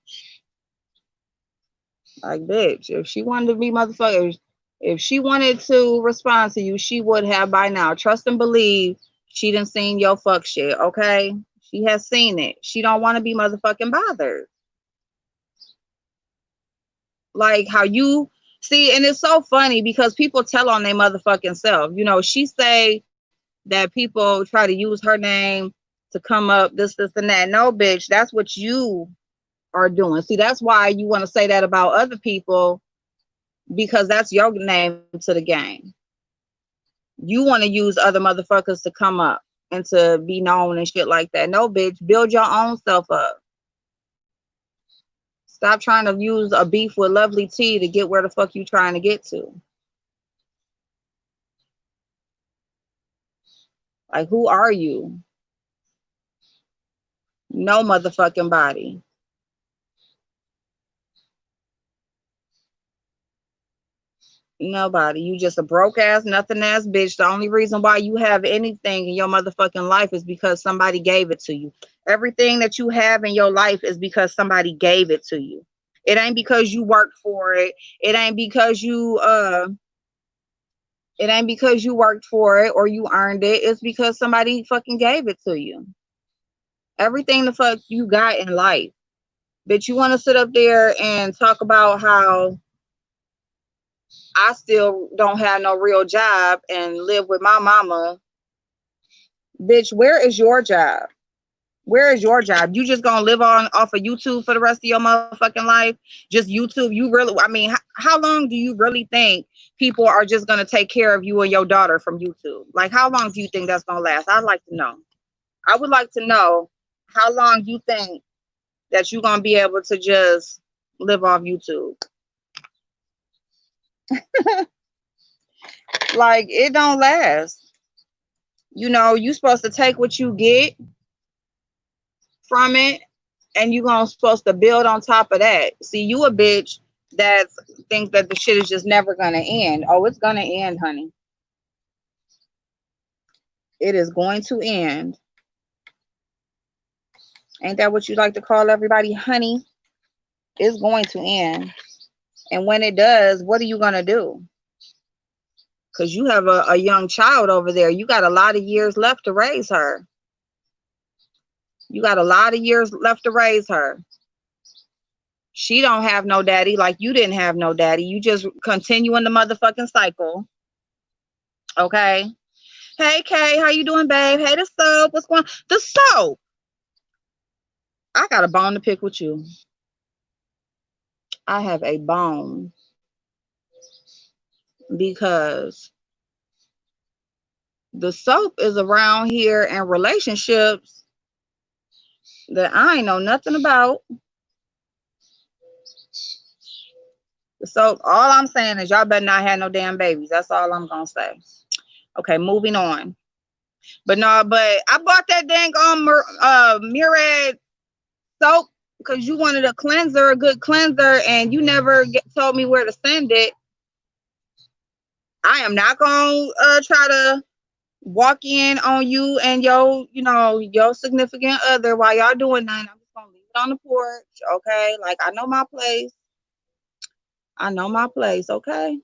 Like, bitch, if she wanted to be motherfuckers, if she wanted to respond to you, she would have by now. Trust and believe she done seen your fuck shit, okay? She has seen it. She don't want to be motherfucking bothered. Like how you see, and it's so funny because people tell on their motherfucking self. You know, she say that people try to use her name to come up this, and that. No, bitch, that's what you are doing. See, that's why you want to say that about other people, because that's your name to the game. You want to use other motherfuckers to come up and to be known and shit like that. No, bitch, build your own self up. Stop trying to use a beef with Lovely T to get where the fuck you trying to get to. Like, who are you? No motherfucking body. Nobody. You just a broke ass, nothing ass bitch. The only reason why you have anything in your motherfucking life is because somebody gave it to you. Everything that you have in your life is because somebody gave it to you. It ain't because you worked for it. It ain't because you worked for it or you earned it. It's because somebody fucking gave it to you. Everything the fuck you got in life. Bitch, you want to sit up there and talk about how I still don't have no real job and live with my mama. Bitch, where is your job? Where is your job? You just gonna live on off of YouTube for the rest of your motherfucking life? Just YouTube? You really, I mean, how long do you really think people are just gonna take care of you and your daughter from YouTube? Like, how long do you think that's gonna last? I'd like to know. I would like to know how long you think that you're gonna be able to just live off YouTube. Like, it don't last. You know, you supposed to take what you get from it, and you're gonna supposed to build on top of that. See, you a bitch that thinks that the shit is just never gonna end. Oh, it's gonna end, honey. It is going to end. Ain't that what you like to call everybody, honey? It's going to end. And when it does, what are you gonna do? Because you have a young child over there. You got a lot of years left to raise her. You got a lot of years left to raise her. She don't have no daddy like you didn't have no daddy. You just continuing the motherfucking cycle. Okay. Hey, Kay, how you doing, babe? Hey, the soap. What's going on? The soap. I got a bone to pick with you. I have a bone. Because the soap is around here in relationships that I ain't know nothing about. So all I'm saying is y'all better not have no damn babies. That's all I'm gonna say. Okay, moving on. But no, but I bought that dang Murad soap because you wanted a cleanser, a good cleanser, and you never told me where to send it. I am not gonna try to walk in on you and your, your significant other while y'all doing nothing. I'm just gonna leave it on the porch, okay? Like I know my place. I know my place, okay?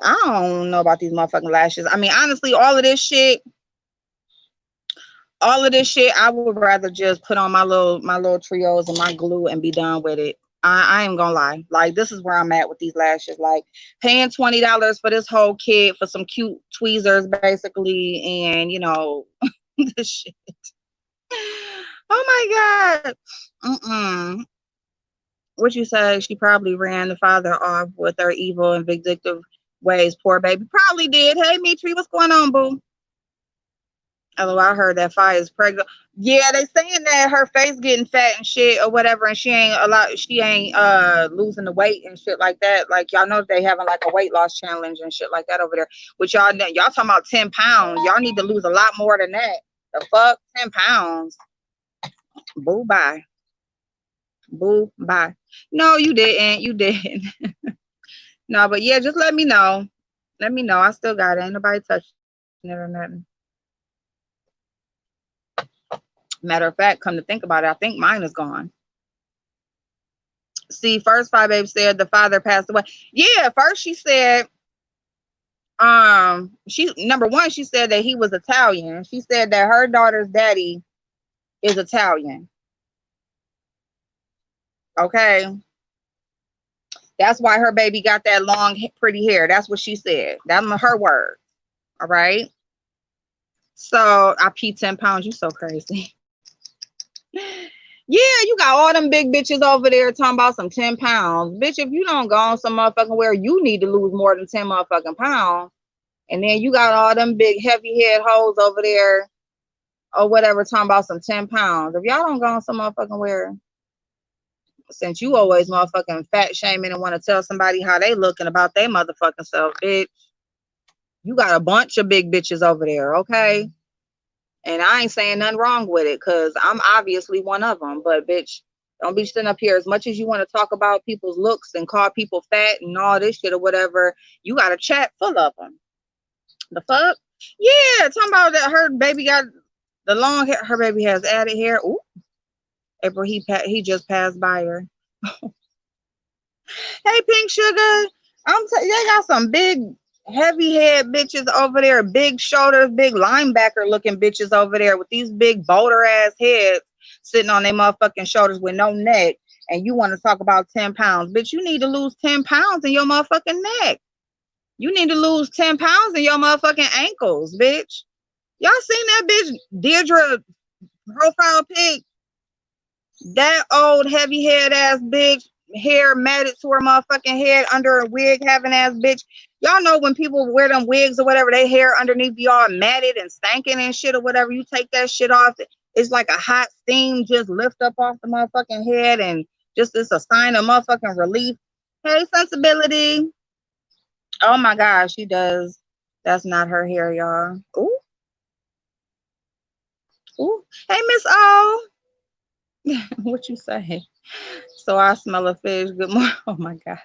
I don't know about these motherfucking lashes. I mean, honestly, all of this shit, I would rather just put on my little trios and my glue and be done with it. I ain't gonna lie. Like this is where I'm at with these lashes. Like paying $20 for this whole kit for some cute tweezers, basically, and this shit. Oh my god. Mm-mm. What you say? She probably ran the father off with her evil and vindictive ways. Poor baby. Probably did. Hey, Mitri, what's going on, boo? Oh, I heard that Fire is pregnant. Yeah, they saying that her face getting fat and shit or whatever, and she ain't losing the weight and shit like that. Like y'all know they having like a weight loss challenge and shit like that over there. Which y'all talking about 10 pounds. Y'all need to lose a lot more than that. The fuck? 10 pounds. Boo bye. Boo bye. No, you didn't. You didn't. No, but yeah, just let me know. Let me know. I still got it. Ain't nobody touching it or nothing. Matter of fact, come to think about it, I think mine is gone. See, first Five Babe said the father passed away. Yeah, first she said, she number one, she said that he was Italian. She said that her daughter's daddy is Italian. Okay. That's why her baby got that long, pretty hair. That's what she said. That's her word. All right. So I pee 10 pounds. You so crazy. Yeah, you got all them big bitches over there talking about some 10 pounds. Bitch, if you don't go on some motherfucking where you need to lose more than 10 motherfucking pounds. And then you got all them big heavy head hoes over there or whatever talking about some 10 pounds. If y'all don't go on some motherfucking where, since you always motherfucking fat shaming and want to tell somebody how they looking about their motherfucking self, bitch, you got a bunch of big bitches over there, okay? And I ain't saying nothing wrong with it because I'm obviously one of them. But, bitch, don't be sitting up here. As much as you want to talk about people's looks and call people fat and all this shit or whatever, you got a chat full of them. The fuck? Yeah, talking about that her baby got the long hair. Her baby has added hair. Ooh, April, he just passed by her. Hey, Pink Sugar. They got some big heavy head bitches over there, big shoulders, big linebacker looking bitches over there with these big boulder ass heads sitting on their motherfucking shoulders with no neck. And you want to talk about 10 pounds. Bitch, you need to lose 10 pounds in your motherfucking neck. You need to lose 10 pounds in your motherfucking ankles, bitch. Y'all seen that bitch Deirdre profile pic? That old heavy head ass bitch, hair matted to her motherfucking head under a wig having ass bitch. Y'all know when people wear them wigs or whatever, they hair underneath be all matted and stanking and shit or whatever. You take that shit off, it's like a hot steam just lift up off the motherfucking head and just it's a sign of motherfucking relief. Hey, sensibility. Oh my gosh, she does. That's not her hair, y'all. Ooh, ooh. Hey, Miss O. What you say? So I smell a fish. Good morning. Oh my god,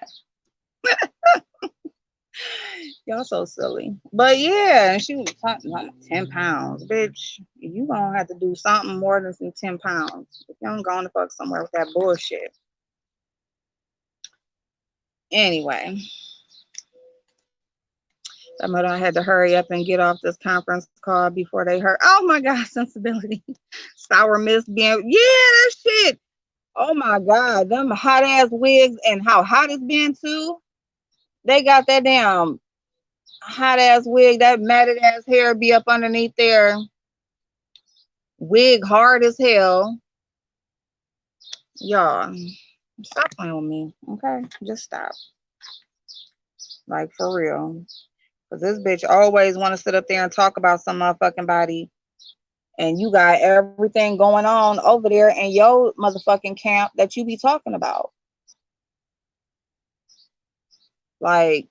y'all so silly. But yeah, she was talking like 10 pounds, bitch. You gonna have to do something more than some 10 pounds. If you don't go on the fuck somewhere with that bullshit. Anyway, I had to hurry up and get off this conference call before they hurt. Oh my god, sensibility. Sour mist being that shit. Oh my god, them hot ass wigs and how hot it's been too. They got that damn hot ass wig, that matted ass hair be up underneath there. Wig hard as hell. Y'all, stop playing with me, okay? Just stop. Like, for real. Because this bitch always want to sit up there and talk about some motherfucking body. And you got everything going on over there in your motherfucking camp that you be talking about. Like,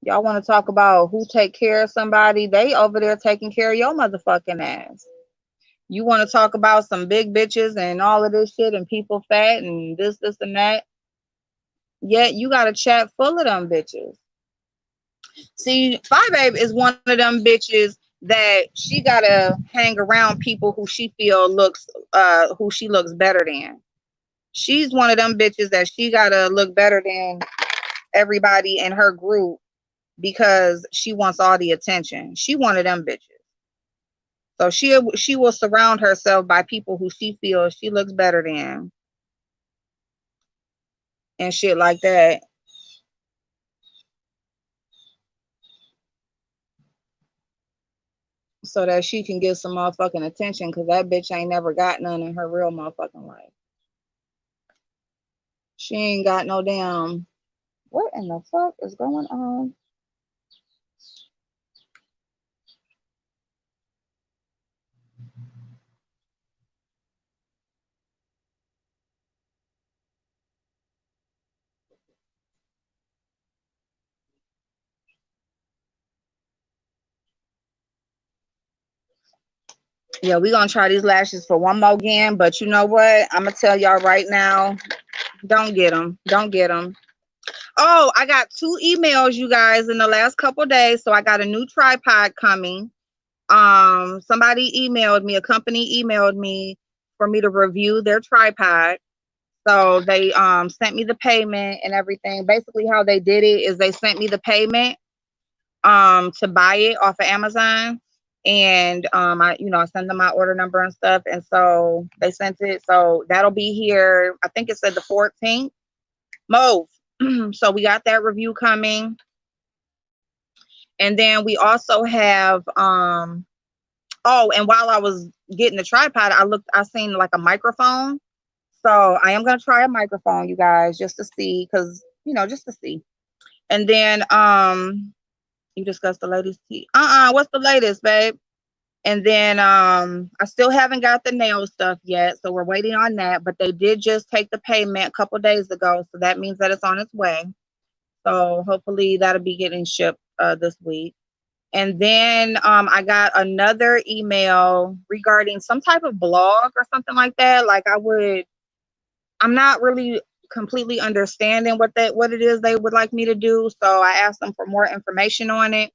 y'all want to talk about who take care of somebody, they over there taking care of your motherfucking ass. You want to talk about some big bitches and all of this shit and people fat and this and that. Yet you got a chat full of them bitches. See, Fi Babe is one of them bitches that she gotta hang around people who she feel looks who she looks better than. She's one of them bitches that she gotta look better than everybody in her group because she wants all the attention. She one of them bitches. So she will surround herself by people who she feels she looks better than and shit like that. So that she can get some motherfucking attention because that bitch ain't never got none in her real motherfucking life. She ain't got no damn. What in the fuck is going on? Yeah, we gonna try these lashes for one more again, but you know what? I'm gonna tell y'all right now, don't get them. Don't get them. Oh, I got 2 emails, you guys, in the last couple days. So I got a new tripod coming. Somebody emailed me, a company emailed me for me to review their tripod. So they sent me the payment and everything. Basically, how they did it is they sent me the payment to buy it off of Amazon. And I send them my order number and stuff. And so they sent it. So that'll be here. I think it said the 14th. Mauve. So we got that review coming. And then we also have oh, and while I was getting the tripod, I seen like a microphone. So I am gonna try a microphone, you guys, just to see, because just to see. And then you discussed the latest tea. What's the latest, babe? And then I still haven't got the nail stuff yet, so we're waiting on that. But they did just take the payment a couple days ago, so that means that it's on its way. So hopefully that'll be getting shipped this week. And then I got another email regarding some type of blog or something like that. Like I'm not really completely understanding what it is they would like me to do. So I asked them for more information on it.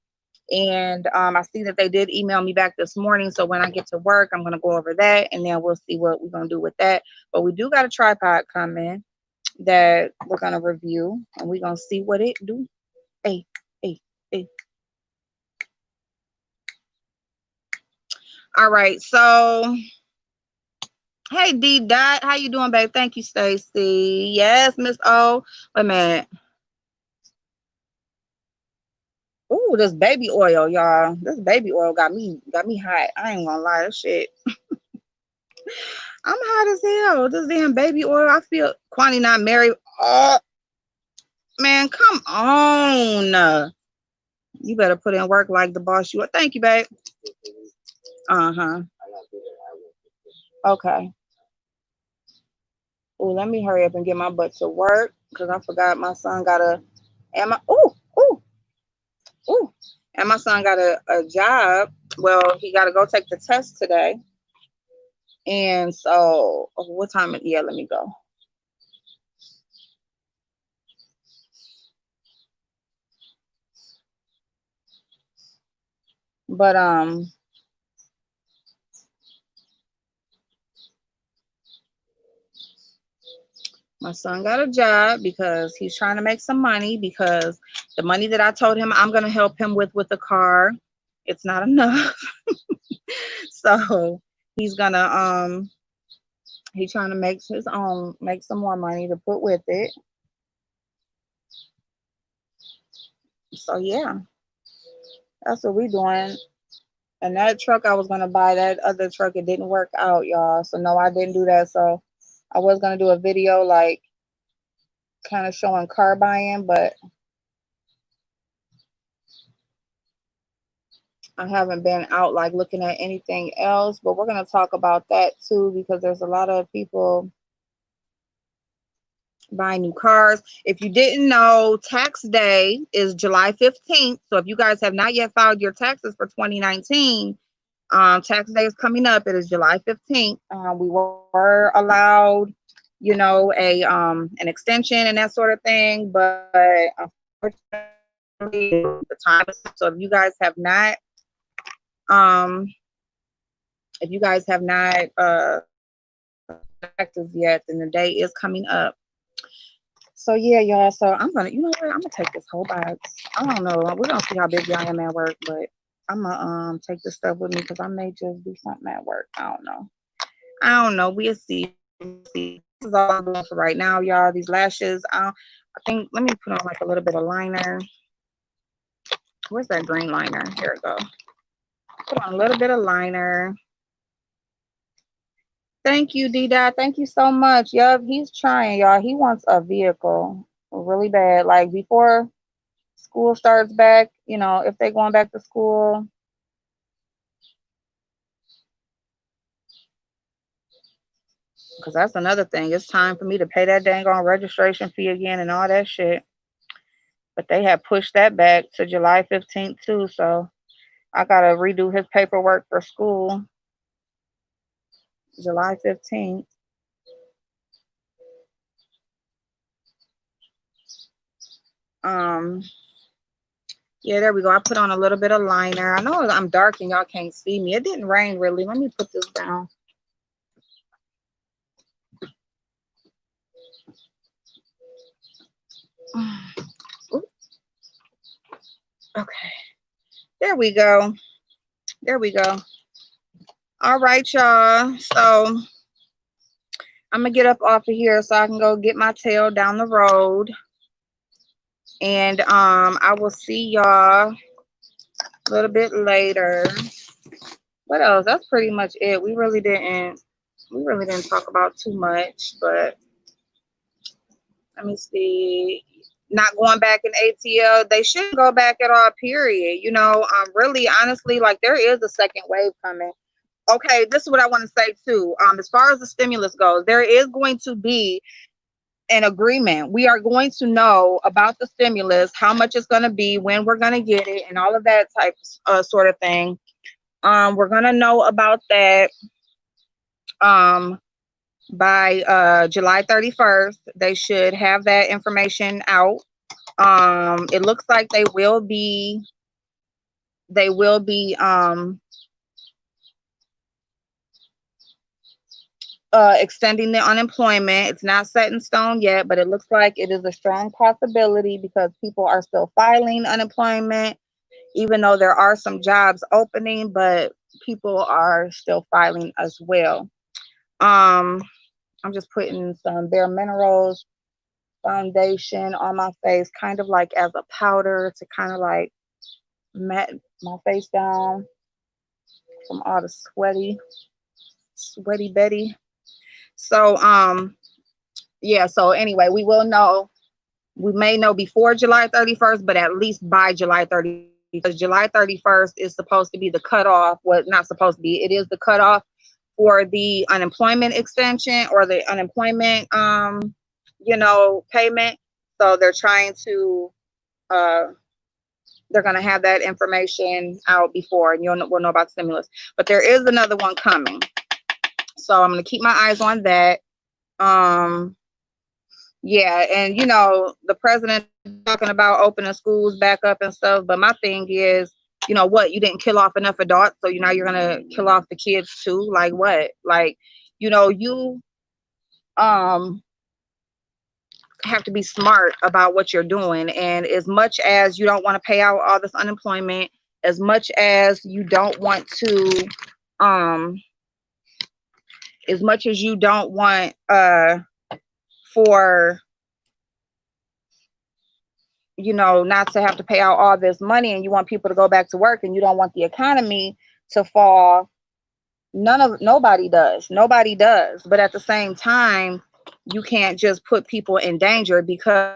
And I see that they did email me back this morning. So when I get to work, I'm going to go over that and then we'll see what we're going to do with that. But we do got a tripod coming that we're going to review and we're going to see what it do. Hey, hey, hey. All right. So, hey, D Dot, how you doing, babe? Thank you, Stacy. Yes, Miss O. Wait a minute. Ooh, this baby oil, y'all. This baby oil got me hot. I ain't gonna lie, this shit. I'm hot as hell. This damn baby oil. I feel Kwani not married. Oh, man, come on. You better put in work like the boss you are. Thank you, babe. Uh-huh. Okay. Oh, let me hurry up and get my butt to work because I forgot my son got a and my and my son got a job. Well, he got to go take the test today. And so, what time? Yeah, let me go. But my son got a job because he's trying to make some money because the money that I told him I'm going to help him with the car, it's not enough. So he's going to he's trying to make some more money to put with it. So yeah, that's what we're doing. And that truck I was going to buy, that other truck, it didn't work out, y'all. So no, I didn't do that. So I was going to do a video like kind of showing car buying, but I haven't been out like looking at anything else. But we're going to talk about that too because there's a lot of people buying new cars. If you didn't know, tax day is July 15th. So if you guys have not yet filed your taxes for 2019, tax day is coming up. It is July 15th. We were allowed you know, a an extension and that sort of thing. But unfortunately, the time is up. So um if you guys have not active yet, then the day is coming up. So yeah, y'all. So I'm gonna, you know what? I'm gonna take this whole box. I don't know. We're gonna see how busy I am at work, but I'm gonna take this stuff with me because I may just do something at work. I don't know. I don't know. We'll see. This is all I'm doing for right now, y'all. These lashes. I think let me put on like a little bit of liner. Where's that green liner? Here it go. Put on a little bit of liner. Thank you, D-Dot. Thank you so much. Yup, he's trying, y'all. He wants a vehicle really bad. Like before school starts back, you know, if they're going back to school. Because that's another thing. It's time for me to pay that dang on registration fee again and all that shit. But they have pushed that back to July 15th too. So I got to redo his paperwork for school July 15th. Um, yeah, there we go. I put on a little bit of liner. I know I'm dark and y'all can't see me. It didn't rain really. Let me put this down. Ooh, okay. There we go. There we go. All right, y'all. So I'm gonna get up off of here so I can go get my tail down the road. And I will see y'all a little bit later. What else? That's pretty much it. We really didn't talk about too much, but let me see. Not going back in ATL. They shouldn't go back at all, period. You know, really honestly, like there is a second wave coming. Okay, this is what I want to say too. As far as the stimulus goes, there is going to be an agreement. We are going to know about the stimulus, how much it's going to be, when we're going to get it, and all of that type sort of thing. We're going to know about that by July 31st. They should have that information out. It looks like they will be extending the unemployment. It's not set in stone yet, but it looks like it is a strong possibility because people are still filing unemployment, even though there are some jobs opening, but people are still filing as well. I'm just putting some Bare Minerals foundation on my face, kind of like as a powder to kind of like matte my face down from all the sweaty Betty. So yeah, so anyway, we may know before July 31st, but at least by July 31st, because July 31st is supposed to be the cutoff. Well, not supposed to be, it is the cutoff for the unemployment extension or the unemployment payment. So they're trying to they're going to have that information out before, and we'll know about stimulus. But there is another one coming, so I'm going to keep my eyes on that. Yeah, and the president talking about opening schools back up and stuff, but my thing is, what, you didn't kill off enough adults, so now you're gonna kill off the kids too? Like what? Like, you have to be smart about what you're doing. And as much as you don't want to pay out all this unemployment, as much as you don't want to as much as you don't want for not to have to pay out all this money, and you want people to go back to work, and you don't want the economy to fall, nobody does. But at the same time, you can't just put people in danger because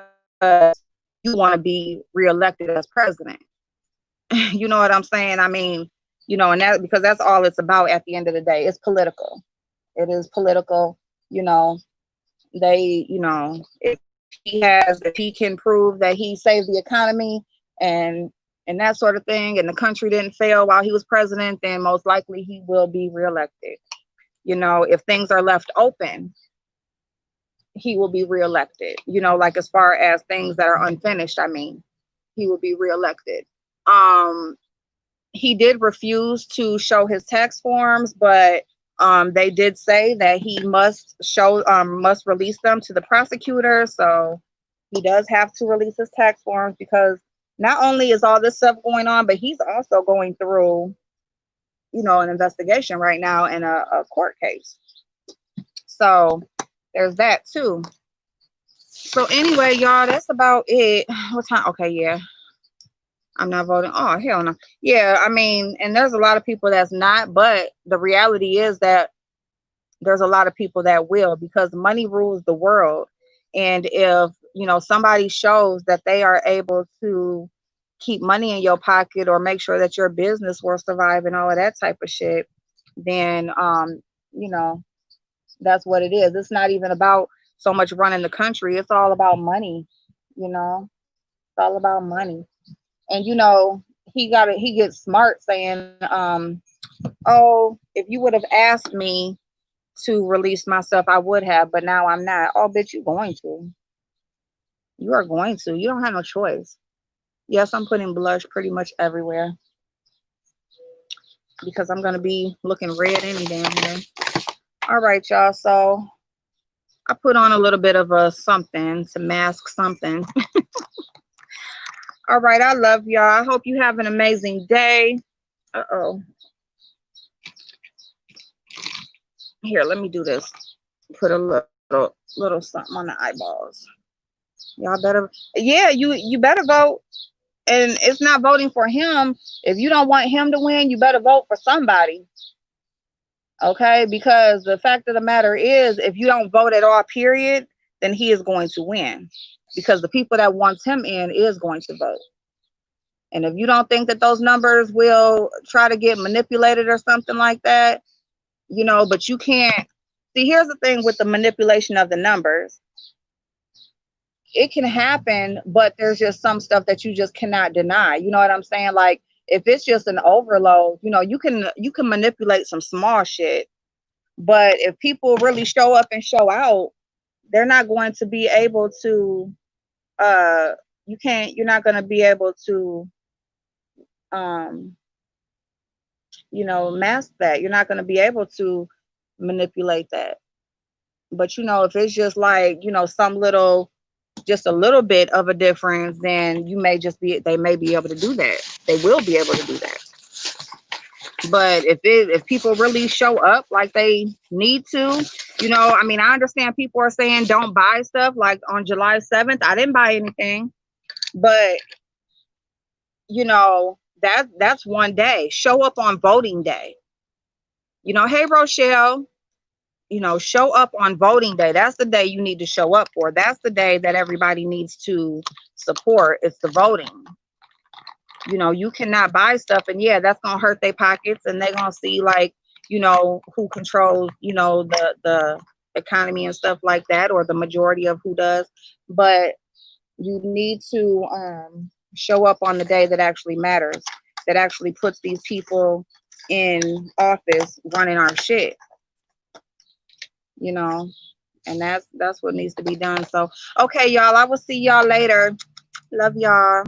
you want to be reelected as president. You know what I'm saying? I mean, and that, because that's all it's about at the end of the day. It's political. It is political. They, if he can prove that he saved the economy and that sort of thing, and the country didn't fail while he was president, then most likely he will be reelected. If things are left open, he will be reelected. You know, like as far as things that are unfinished, I mean, he will be reelected. Um, he did refuse to show his tax forms, but they did say that he must release them to the prosecutor. So he does have to release his tax forms because not only is all this stuff going on, but he's also going through, you know, an investigation right now in a court case. So there's that too. So anyway, y'all, that's about it. What time? Okay, yeah. I'm not voting. Oh, hell no. Yeah, I mean, and there's a lot of people that's not, but the reality is that there's a lot of people that will, because money rules the world. And if, you know, somebody shows that they are able to keep money in your pocket or make sure that your business will survive and all of that type of shit, then you know, that's what it is. It's not even about so much running the country. It's all about money, you know. It's all about money. And you know, he gets smart saying, oh, if you would have asked me to release myself, I would have, but now I'm not. Oh, bitch, you're going to. You are going to. You don't have no choice. Yes, I'm putting blush pretty much everywhere because I'm gonna be looking red any damn day. All right, y'all. So I put on a little bit of a something to mask something. All right, I love y'all. I hope you have an amazing day. Uh-oh. Here, let me do this. Put a little something on the eyeballs. Y'all better, yeah, you better vote. And it's not voting for him. If you don't want him to win, you better vote for somebody. Okay? Because the fact of the matter is, if you don't vote at all, period, then he is going to win. Because the people that wants him in is going to vote. And if you don't think that those numbers will try to get manipulated or something like that, you know, but you can't. See, here's the thing with the manipulation of the numbers. It can happen, but there's just some stuff that you just cannot deny. You know what I'm saying? Like if it's just an overload, you know, you can manipulate some small shit. But if people really show up and show out, they're not going to be able to you're not going to be able to um you know, mask that. You're not going to be able to manipulate that. But you know, if it's just like, you know, just a little bit of a difference, then they may be able to do that. They will be able to do that. But if people really show up like they need to, you know, I mean, I understand people are saying don't buy stuff. Like on July 7th, I didn't buy anything, but you know, that's one day. Show up on voting day. You know, hey Rochelle, you know, show up on voting day. That's the day you need to show up for. That's the day that everybody needs to support. It's the voting. You know, you cannot buy stuff, and yeah, that's gonna hurt their pockets, and they're gonna see like, you know, who controls, you know, the economy and stuff like that, or the majority of who does. But you need to show up on the day that actually matters, that actually puts these people in office running our shit. You know, and that's what needs to be done. So okay, y'all, I will see y'all later. Love y'all.